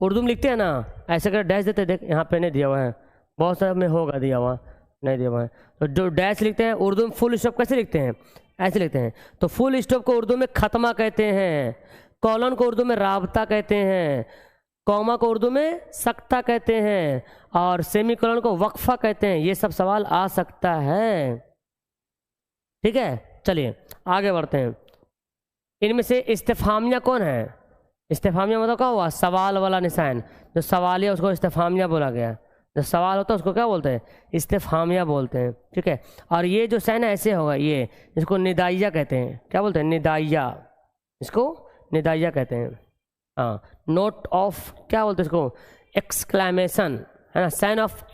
उर्दू में लिखते हैं ना, ऐसे कर डैश देते हैं, देख यहाँ पे नहीं दिया हुआ है, बहुत सारे में होगा दिया हुआ, नहीं दिया हुआ है। तो जो डैश लिखते हैं उर्दू में फुल स्टॉप कैसे लिखते हैं? ऐसे लिखते हैं। तो फुल स्टॉप को उर्दू में खत्मा कहते हैं, कॉलन को उर्दू में राबता कहते हैं, कॉमा को उर्दू में सख्ता कहते हैं, और सेमी कॉलन को वक्फा कहते हैं। ये सब सवाल आ सकता है, ठीक है। चलिए आगे बढ़ते हैं। इनमें से इस्तेफामिया कौन है? इस्तेफामिया मतलब क्या हुआ? सवाल वाला निशान, जो सवालिया उसको इस्तेफामिया बोला गया, जो सवाल होता है उसको क्या बोलते हैं? इस्तेफामिया बोलते हैं, ठीक है। और ये जो साइन है ऐसे होगा, ये इसको निदाइया कहते हैं। क्या बोलते हैं? निदाइया, इसको निदाइया कहते हैं। हाँ, नोट ऑफ, क्या बोलते हैं इसको? एक्सक्लेमेशन, है ना, साइन ऑफ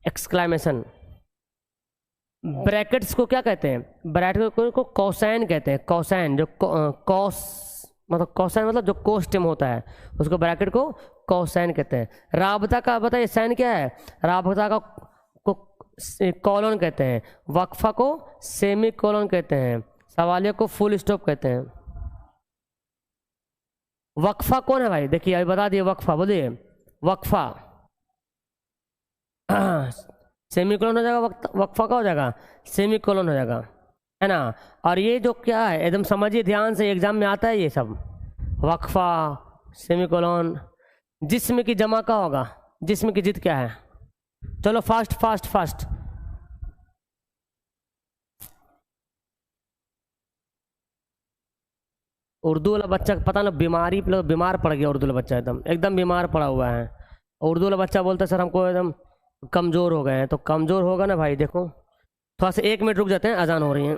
एक्सक्लेमेशन। ब्रैकेट्स को क्या कहते हैं? ब्रैकेट को कोसाइन कहते हैं, कोसाइन, जो कॉस मतलब कोसाइन मतलब जो कोस्टम होता है, उसको ब्रैकेट को कोसाइन कहते हैं। राबता का बताइए साइन क्या है? राबता का को कॉलन कहते हैं, वक्फा को सेमी कॉलन कहते हैं, सवालिया को फुल स्टॉप कहते हैं। वक्फा कौन है भाई? देखिए अभी बता दिए, वक्फा बोलिए, वक्फा सेमी कोलन हो जाएगा, वक्फा का हो जाएगा, सेमी कोलन हो जाएगा, है ना। और ये जो क्या है, एकदम समझिए ध्यान से, एग्जाम में आता है ये सब, वक्फा, सेमी कोलन। जिस्म की जमा का होगा, जिस्म की जिद क्या है? चलो फास्ट फास्ट फास्ट। उर्दू वाला बच्चा पता ना, बीमारी बीमार पड़ गया, उर्दू वाला बच्चा एकदम एकदम बीमार पड़ा हुआ है। उर्दू वाला बच्चा बोलता है सर हमको एकदम कमज़ोर हो गए हैं। तो कमज़ोर होगा ना भाई, देखो थोड़ा सा 1 मिनट रुक जाते हैं, अजान हो रही है।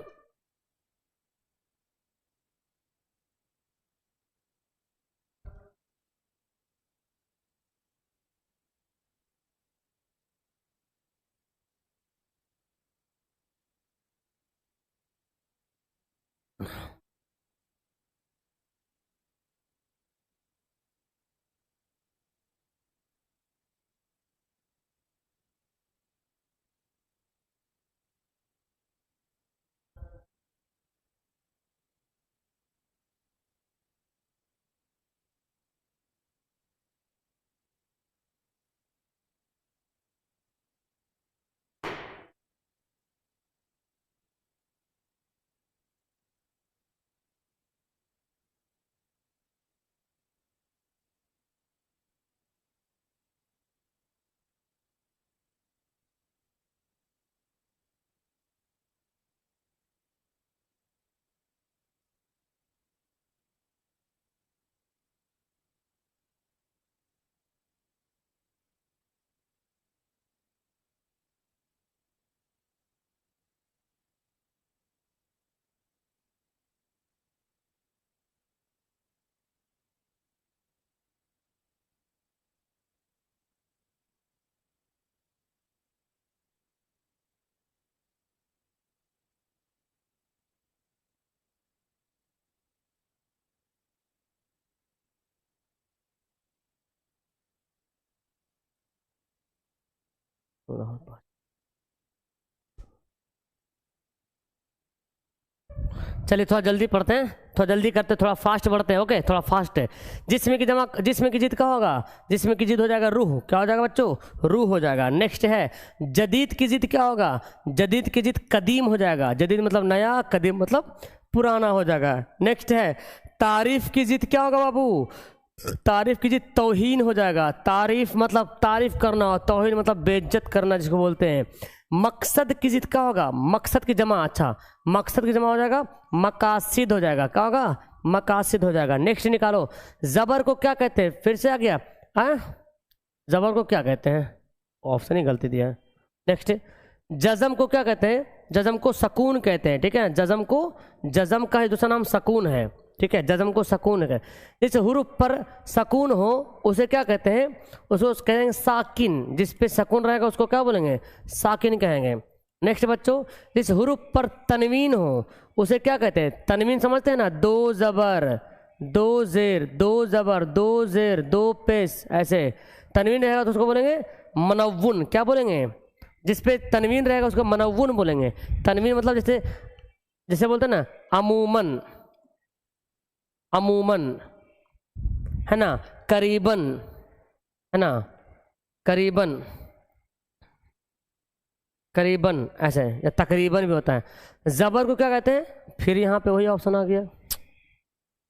चलिए थोड़ा जल्दी पढ़ते हैं, थोड़ा जल्दी करते हैं, थोड़ा फास्ट बढ़ते हैं। ओके, थोड़ा फास्ट है। जिस्म की जमा, जिस्म की जिद क्या होगा? जिस्म की जिद हो जाएगा रूह। क्या हो जाएगा बच्चों? रूह हो जाएगा। नेक्स्ट है जदीद की जिद क्या होगा? जदीद की जिद कदीम हो जाएगा। जदीद मतलब नया, कदीम मतलब पुराना हो जाएगा। नेक्स्ट है तारीफ की जिद क्या होगा बाबू? तारीफ की जिद तौहीन हो जाएगा। तारीफ मतलब तारीफ करना, तौहीन मतलब बेइज्जत करना जिसको बोलते हैं। मकसद की जिद क्या होगा? मकसद की जमा, अच्छा मकसद की जमा हो जाएगा मकासिद हो जाएगा। क्या होगा? मकासिद हो जाएगा। नेक्स्ट निकालो, जबर को क्या कहते हैं? फिर से आ गया है, जबर को क्या कहते हैं? ऑप्शन ही गलती दिया है। नेक्स्ट जज़म को क्या कहते हैं? जज़म को सकून कहते हैं। ठीक है, जज़म को, जज़म का दूसरा नाम सकून है। ठीक है, जज़म को सकून है। जिस हुरूफ पर सकून हो उसे क्या कहते हैं? उसको कहेंगे साकिन। जिस पे सकून रहेगा उसको क्या बोलेंगे? साकिन कहेंगे। नेक्स्ट बच्चों, जिस हुरूफ पर तनवीन हो उसे क्या कहते हैं? तनवीन समझते हैं ना, दो ज़बर, दो ज़ेर, दो ज़बर, दो ज़ेर, दो पेश, ऐसे तनवीन रहेगा तो उसको बोलेंगे मनव्वुन। क्या बोलेंगे? जिस पे तनवीन रहेगा उसको मनव्वुन बोलेंगे। तनवीन मतलब जैसे, जैसे बोलते हैं ना अमूमन, अमूमन है ना, करीबन है ना, करीबन, करीबन ऐसे, या तकरीबन भी होता है। ज़बर को क्या कहते हैं? फिर यहाँ पे वही ऑप्शन आ गया,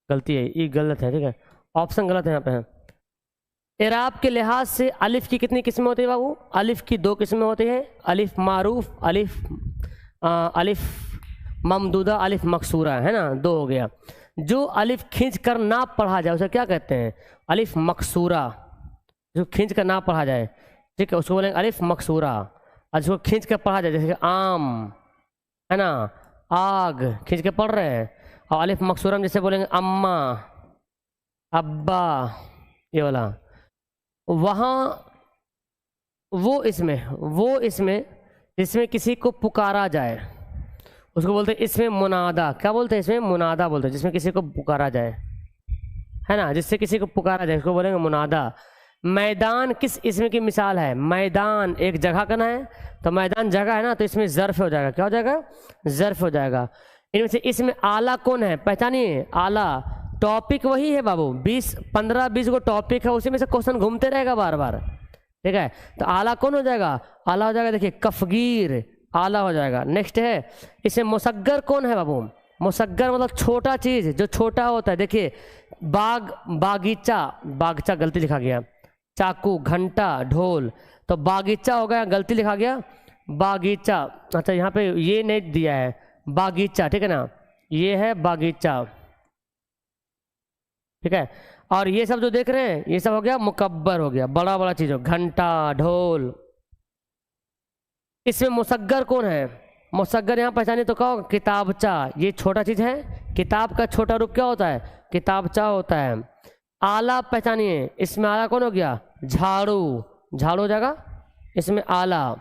गलती है, ये गलत है। ठीक है, ऑप्शन गलत है यहाँ पे है। इराब के लिहाज से अलिफ की कितनी किस्में होती है बाबू? अलिफ की दो किस्में होती हैं, अलिफ मारूफ, अलिफ ममदूदा, अलिफ मकसूरा, है ना, दो हो गया। जो अलिफ खींच कर ना पढ़ा जाए उसे क्या कहते हैं? अलिफ मकसूरा। जो खींच कर ना पढ़ा जाए, ठीक है, उसको बोलेंगे अलिफ मकसूरा। और जिसको खींच कर पढ़ा जाए, जैसे कि आम है ना, आग खींच के पढ़ रहे हैं। और अलिफ मकसूरा में जैसे बोलेंगे अम्मा, अब्बा, ये वाला। वहाँ वो इसमें जिसमें किसी को पुकारा जाए उसको बोलते हैं इसमें मुनादा। क्या बोलते हैं? इसमें मुनादा बोलते हैं, जिसमें किसी को पुकारा जाए, है ना, जिससे किसी को पुकारा जाए उसको बोलेंगे मुनादा। मैदान किस इसमें की मिसाल है? मैदान एक जगह का ना है, तो मैदान जगह है ना, तो इसमें ज़र्फ हो जाएगा। क्या हो जाएगा? ज़र्फ हो जाएगा। इनमें से इसमें आला कौन है? पहचानिए, आला टॉपिक वही है बाबू, 15-20 को टॉपिक है, उसी में से क्वेश्चन घूमते रहेगा बार बार। ठीक है, तो आला कौन हो जाएगा? आला हो जाएगा, देखिए कफगीर, आला हो जाएगा। नेक्स्ट है इसमें मुसग्गर कौन है बाबू? मुसग्गर मतलब छोटा चीज़, जो छोटा होता है। देखिए बाग, बागीचा, बागीचा गलती लिखा गया। चाकू, घंटा, ढोल, तो बागीचा हो गया, गलती लिखा गया बागीचा। अच्छा यहाँ पे ये नहीं दिया है, बागीचा, ठीक है ना, ये है बागीचा। ठीक है, और ये सब जो देख रहे हैं ये सब हो गया मुकब्बर, हो गया बड़ा बड़ा चीज़ हो, घंटा, ढोल। इसमें मुसग्गर कौन है? मुसग्गर यहाँ पहचाने तो क्या होगा? किताबचा। ये छोटा चीज़ है, किताब का छोटा रूप क्या होता है? किताबचा होता है। आला पहचानिए, इसमें आला कौन हो गया? झाड़ू, झाड़ू हो जाएगा इसमें आला।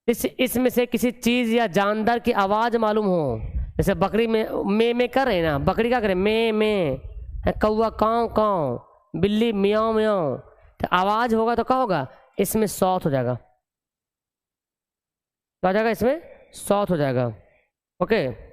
इसमें से किसी चीज़ या जानदार की आवाज़ मालूम हो, जैसे बकरी में कर रहे हैं ना, बकरी क्या करे? में, कौवा काँव काँव, बिल्ली मियाँ मियाँ, तो आवाज़ होगा तो क्या होगा? इसमें सौत हो जाएगा। तो आ जाएगा इसमें सौत हो जाएगा। ओके,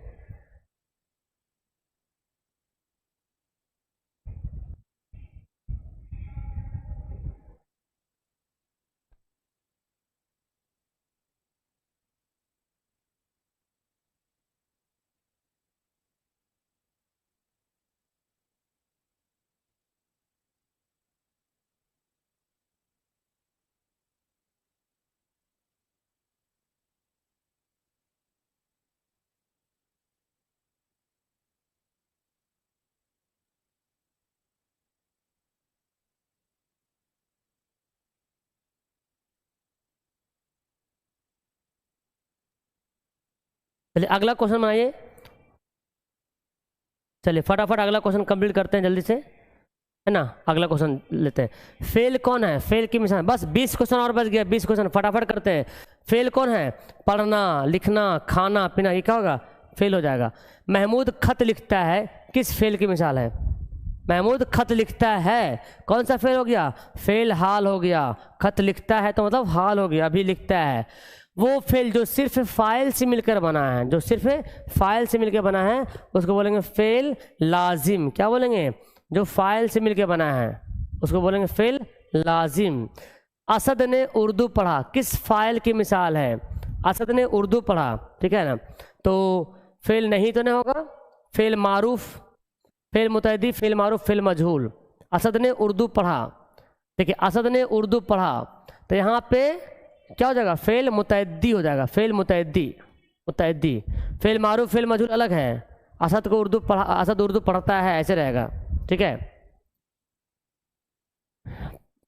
चलिए अगला क्वेश्चन बनाइए। चलिए फटाफट अगला क्वेश्चन कंप्लीट करते हैं जल्दी से, है ना। अगला क्वेश्चन लेते हैं। फेल कौन है? फेल की मिसाल, बस 20 क्वेश्चन और बच गया, 20 क्वेश्चन फटाफट करते हैं। फेल कौन है? पढ़ना, लिखना, खाना पीना, ये क्या होगा? फेल हो जाएगा। महमूद खत लिखता है, किस फेल की मिसाल है? महमूद खत लिखता है, कौन सा फेल हो गया? फेल हाल हो गया। खत लिखता है तो मतलब हाल हो गया, अभी लिखता है। वो फेल जो सिर्फ फाइल से मिलकर बना है, जो सिर्फ फाइल से मिलकर बना है, उसको बोलेंगे फेल लाजिम। क्या बोलेंगे? जो फाइल से मिलकर बना है उसको बोलेंगे फेल लाजिम। असद ने उर्दू पढ़ा, किस फाइल की मिसाल है? असद ने उर्दू पढ़ा, ठीक है ना, तो फेल नहीं तो नहीं होगा, फेल मारूफ, फेल मुतअद्दी, फेल मारूफ, फेल मजहूल। असद ने उर्दू पढ़ा, देखिए असद ने उर्दू पढ़ा, तो यहाँ पे क्या हो जाएगा? फेल मुतअद्दी हो जाएगा, फेल मुतअद्दी, मुतअद्दी। फेल मारूफ, फेल मजहूल अलग है। असद को उर्दू पढ़ा, असद उर्दू पढ़ता है, ऐसे रहेगा, ठीक है।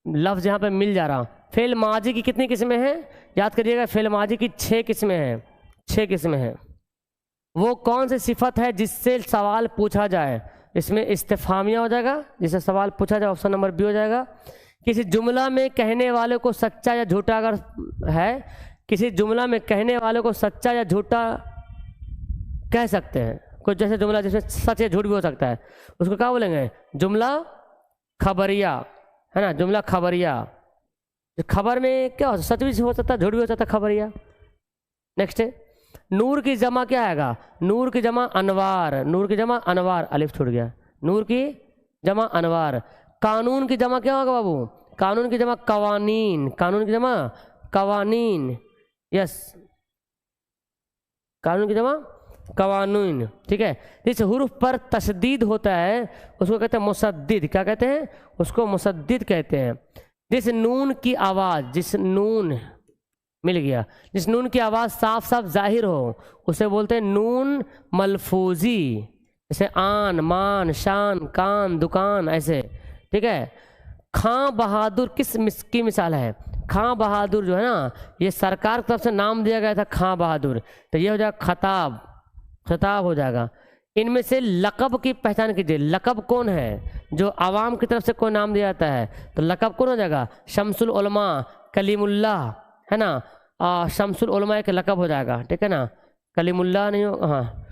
लफ्ज़ यहाँ पे मिल जा रहा। फेल माजी की कितनी किस्में हैं? याद करिएगा, फेल माजी की 6 किस्में हैं, 6 किस्में हैं। वो कौन सी सिफत है जिससे सवाल पूछा जाए? इसमें इस्तिफामिया हो जाएगा, जिससे सवाल पूछा जाए, ऑप्शन नंबर बी हो जाएगा। किसी जुमला में कहने वाले को सच्चा या झूठा अगर है, किसी जुमला में कहने वाले को सच्चा या झूठा कह सकते हैं। कुछ जैसे जुमला जिसमें सच या झूठ भी हो सकता है, उसको क्या बोलेंगे? जुमला खबरिया, है ना, जुमला खबरिया। खबर में क्या हो, सच भी हो सकता है, झूठ भी हो सकता है, खबरिया। नेक्स्ट है, नूर की जमा क्या आएगा? नूर की जमा अनवार, नूर की जमा अनवार, अलिफ छूट गया, नूर की जमा अनवार। कानून की जमा क्या होगा बाबू? कानून की जमा कवानीन, कानून की जमा कवानीन, यस, कानून की जमा कवानीन, ठीक है। जिस हुर्फ पर तशदीद होता है उसको कहते हैं मुसद्दिद। क्या कहते हैं? उसको मुसद्दिद कहते हैं। जिस नून की आवाज़, जिस नून मिल गया, जिस नून की आवाज़ साफ साफ जाहिर हो उसे बोलते हैं नून मलफूजी। जैसे आन, मान, शान, कान, दुकान, ऐसे, ठीक है। खां बहादुर किस की मिसाल है? खां बहादुर जो है ना, ये सरकार की तरफ से नाम दिया गया था खां बहादुर, तो ये हो जाएगा खताब, खिताब हो जाएगा। इनमें से लक़ब की पहचान कीजिए। लक़ब कौन है? जो आवाम की तरफ से कोई नाम दिया जाता है, तो लक़ब कौन हो जाएगा? शम्सुल उलमा, कलीमुल्लाह, है ना, शम्सुल उलमा एक लक़ब हो जाएगा, ठीक है ना। कलीमुल्लाह नहीं होगा, हाँ,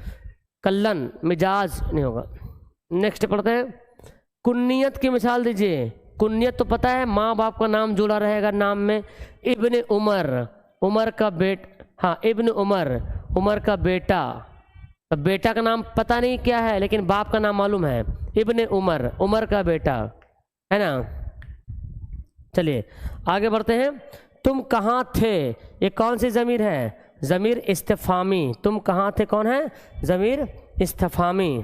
कल्लन, मिजाज नहीं होगा। नेक्स्ट पढ़ते हैं, कुन्नियत की मिसाल दीजिए। कुन्नियत तो पता है, माँ बाप का नाम जुड़ा रहेगा नाम में। इब्न उमर, उमर का हाँ, इब्न उमर, उमर का बेटा। तो बेटा का नाम पता नहीं क्या है, लेकिन बाप का नाम मालूम है, इब्न उमर, उमर का बेटा, है ना। चलिए आगे बढ़ते हैं। तुम कहाँ थे, ये कौन सी ज़मीर है? ज़मीर इस्तिफ़ामी। तुम कहाँ थे कौन है? ज़मीर इस्तिफ़ामी।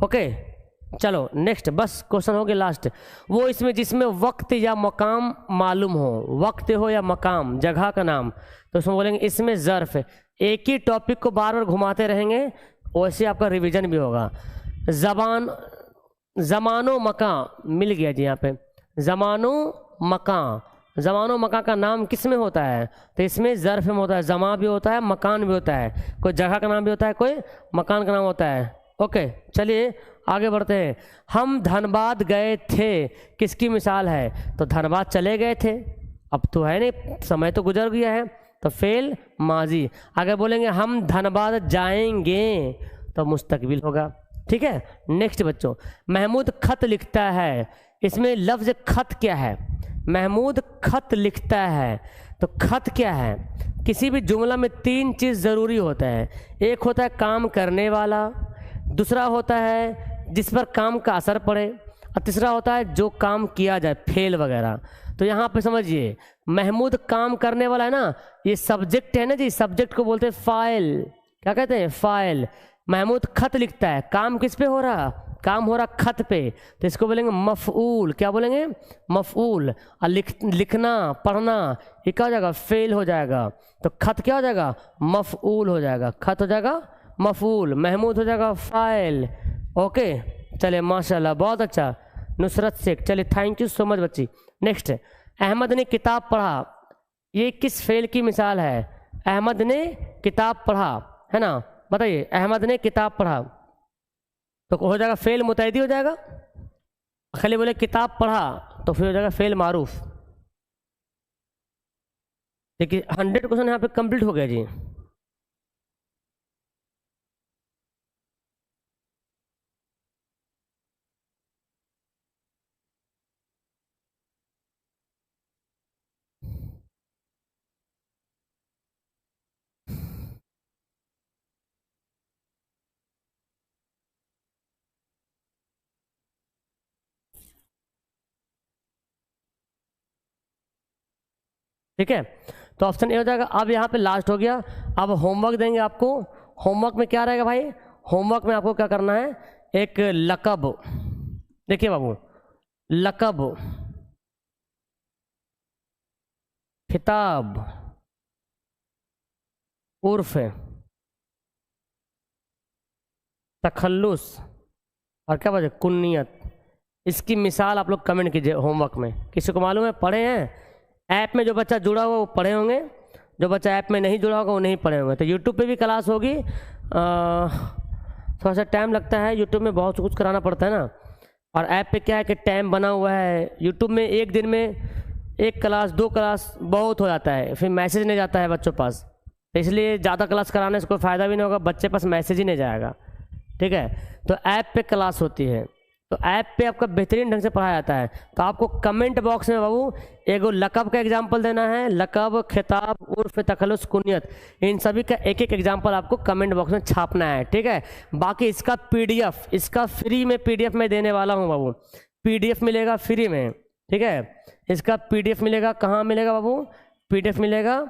ओके, चलो नेक्स्ट, बस क्वेश्चन हो गया लास्ट। वो इसमें जिसमें वक्त या मकाम मालूम हो, वक्त हो या मकाम, जगह का नाम, तो उसमें बोलेंगे इसमें ज़र्फ़। एक ही टॉपिक को बार बार घुमाते रहेंगे, वैसे आपका रिवीजन भी होगा। ज़मानो मकां मिल गया जी यहाँ पे, ज़मानो मकां। ज़मानो मकां का नाम किस में होता है? तो इसमें ज़र्फ़ में होता है, ज़मा भी होता है, मकान भी होता है, कोई जगह का नाम भी होता है, कोई मकान का नाम होता है। ओके, चलिए आगे बढ़ते हैं। हम धनबाद गए थे, किसकी मिसाल है? तो धनबाद चले गए थे, अब तो है नहीं, समय तो गुजर गया है, तो फेल माजी। आगे बोलेंगे हम धनबाद जाएंगे, तो मुस्तकबिल होगा, ठीक है। नेक्स्ट बच्चों, महमूद खत लिखता है, इसमें लफ्ज़ खत क्या है? महमूद खत लिखता है, तो खत क्या है? किसी भी जुमला में 3 चीज़ ज़रूरी होता है। एक होता है काम करने वाला, दूसरा होता है जिस पर काम का असर पड़े, और तीसरा होता है जो काम किया जाए, फेल वगैरह। तो यहाँ पे समझिए, महमूद काम करने वाला है ना, ये सब्जेक्ट है ना जी, सब्जेक्ट को बोलते हैं फाइल। क्या कहते हैं? फाइल। महमूद खत लिखता है, काम किस पे हो रहा? काम हो रहा खत पे, तो इसको बोलेंगे मफ़ऊल। क्या बोलेंगे? मफ़ऊल। और लिखना, पढ़ना, ये क्या हो जाएगा? फेल हो जाएगा। तो खत क्या हो जाएगा? मफ़ऊल हो जाएगा, खत हो जाएगा मफ़ऊल, महमूद हो जाएगा फाइल। ओके, चलिए माशाल्लाह, बहुत अच्छा, नुसरत शेख। चलिए थैंक यू सो मच बच्ची। नेक्स्ट, अहमद ने किताब पढ़ा, ये किस फेल की मिसाल है? अहमद ने किताब पढ़ा, है ना, बताइए। अहमद ने किताब पढ़ा, तो हो जाएगा फेल मुतैदी हो जाएगा। खाली बोले किताब पढ़ा, तो फिर हो जाएगा फेल मारूफ। देखिए 100 क्वेश्चन यहाँ पे कंप्लीट हो गया जी। ठीक है, तो ऑप्शन ए हो जाएगा। अब यहाँ पे लास्ट हो गया, अब होमवर्क देंगे आपको। होमवर्क में क्या रहेगा भाई, होमवर्क में आपको क्या करना है, एक लकब, देखिए बाबू, लकब, खिताब, उर्फ, तखल्लुस और क्या बोलते कुन्नियत, इसकी मिसाल आप लोग कमेंट कीजिए होमवर्क में। किसी को मालूम है, पढ़े हैं ऐप में? जो बच्चा जुड़ा हुआ वो पढ़े होंगे, जो बच्चा ऐप में नहीं जुड़ा होगा वो नहीं पढ़े होंगे। तो यूट्यूब पे भी क्लास होगी, थोड़ा सा टाइम लगता है, यूट्यूब में बहुत कुछ कराना पड़ता है ना, और ऐप पे क्या है कि टाइम बना हुआ है। यूट्यूब में एक दिन में 1 क्लास 2 क्लास बहुत हो जाता है, फिर मैसेज नहीं जाता है बच्चों पास, तो इसलिए ज़्यादा क्लास कराने से कोई फ़ायदा भी नहीं होगा, बच्चे पास मैसेज ही नहीं जाएगा। ठीक है, तो ऐप पे क्लास होती है, तो ऐप पे आपका बेहतरीन ढंग से पढ़ाया जाता है। तो आपको कमेंट बॉक्स में बाबू एगो लकब का एग्जाम्पल देना है, लकब, खिताब, उर्फ, तखल्लुस, कुनियत, इन सभी का एक एक एग्जाम्पल आपको कमेंट बॉक्स में छापना है। ठीक है, बाकी इसका पीडीएफ, इसका फ्री में पीडीएफ मैं देने वाला हूँ बाबू, पीडीएफ मिलेगा फ्री में। ठीक है, इसका पीडीएफ मिलेगा, कहाँ मिलेगा बाबू, पीडीएफ मिलेगा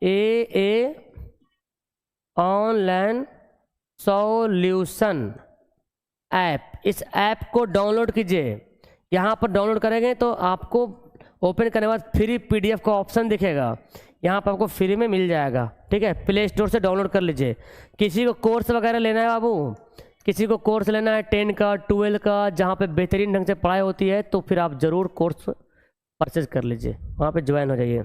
ए ऑनलाइन सॉल्यूशन ऐप। इस ऐप को डाउनलोड कीजिए, यहाँ पर डाउनलोड करेंगे तो आपको ओपन करने के बाद फ्री पीडीएफ का ऑप्शन दिखेगा, यहाँ पर आपको फ्री में मिल जाएगा। ठीक है, प्ले स्टोर से डाउनलोड कर लीजिए। किसी को कोर्स वगैरह लेना है बाबू, किसी को कोर्स लेना है 10 का 12 का, जहाँ पे बेहतरीन ढंग से पढ़ाई होती है, तो फिर आप ज़रूर कोर्स परचेज कर लीजिए, वहाँ पे ज्वाइन हो जाइए।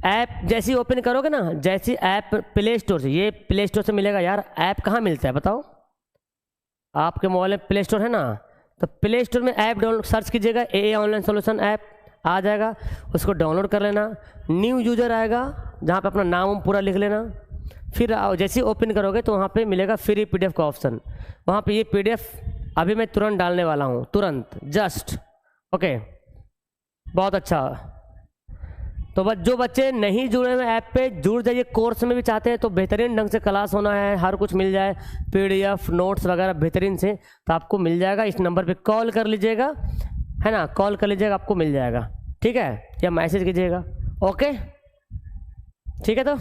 ऐप जैसी ओपन करोगे ना, जैसी ऐप प्ले स्टोर से, ये प्ले स्टोर से मिलेगा यार, ऐप कहाँ मिलता है बताओ, आपके मोबाइल में प्ले स्टोर है ना, तो प्ले स्टोर में ऐप डाउनलोड सर्च कीजिएगा, ए ऑनलाइन सॉल्यूशन ऐप आ जाएगा, उसको डाउनलोड कर लेना। न्यू यूज़र आएगा, जहाँ पे अपना नाम पूरा लिख लेना, फिर जैसे ही ओपन करोगे तो वहाँ पे मिलेगा फ्री पीडीएफ का ऑप्शन, वहाँ पे ये पीडीएफ अभी मैं तुरंत डालने वाला हूँ, तुरंत जस्ट। ओके, बहुत अच्छा। तो बस जो बच्चे नहीं जुड़े हुए ऐप पे, जुड़ जाइए। कोर्स में भी चाहते हैं तो बेहतरीन ढंग से क्लास होना है, हर कुछ मिल जाए, पीडीएफ नोट्स वगैरह बेहतरीन से, तो आपको मिल जाएगा। इस नंबर पे कॉल कर लीजिएगा, है ना, कॉल कर लीजिएगा, आपको मिल जाएगा। ठीक है, या मैसेज कीजिएगा। ओके, ठीक है, तो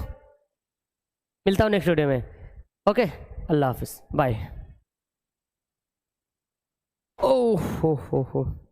मिलता हूँ नेक्स्ट वीडियो में। ओके, अल्लाह हाफिज़, बाय। ओह हो।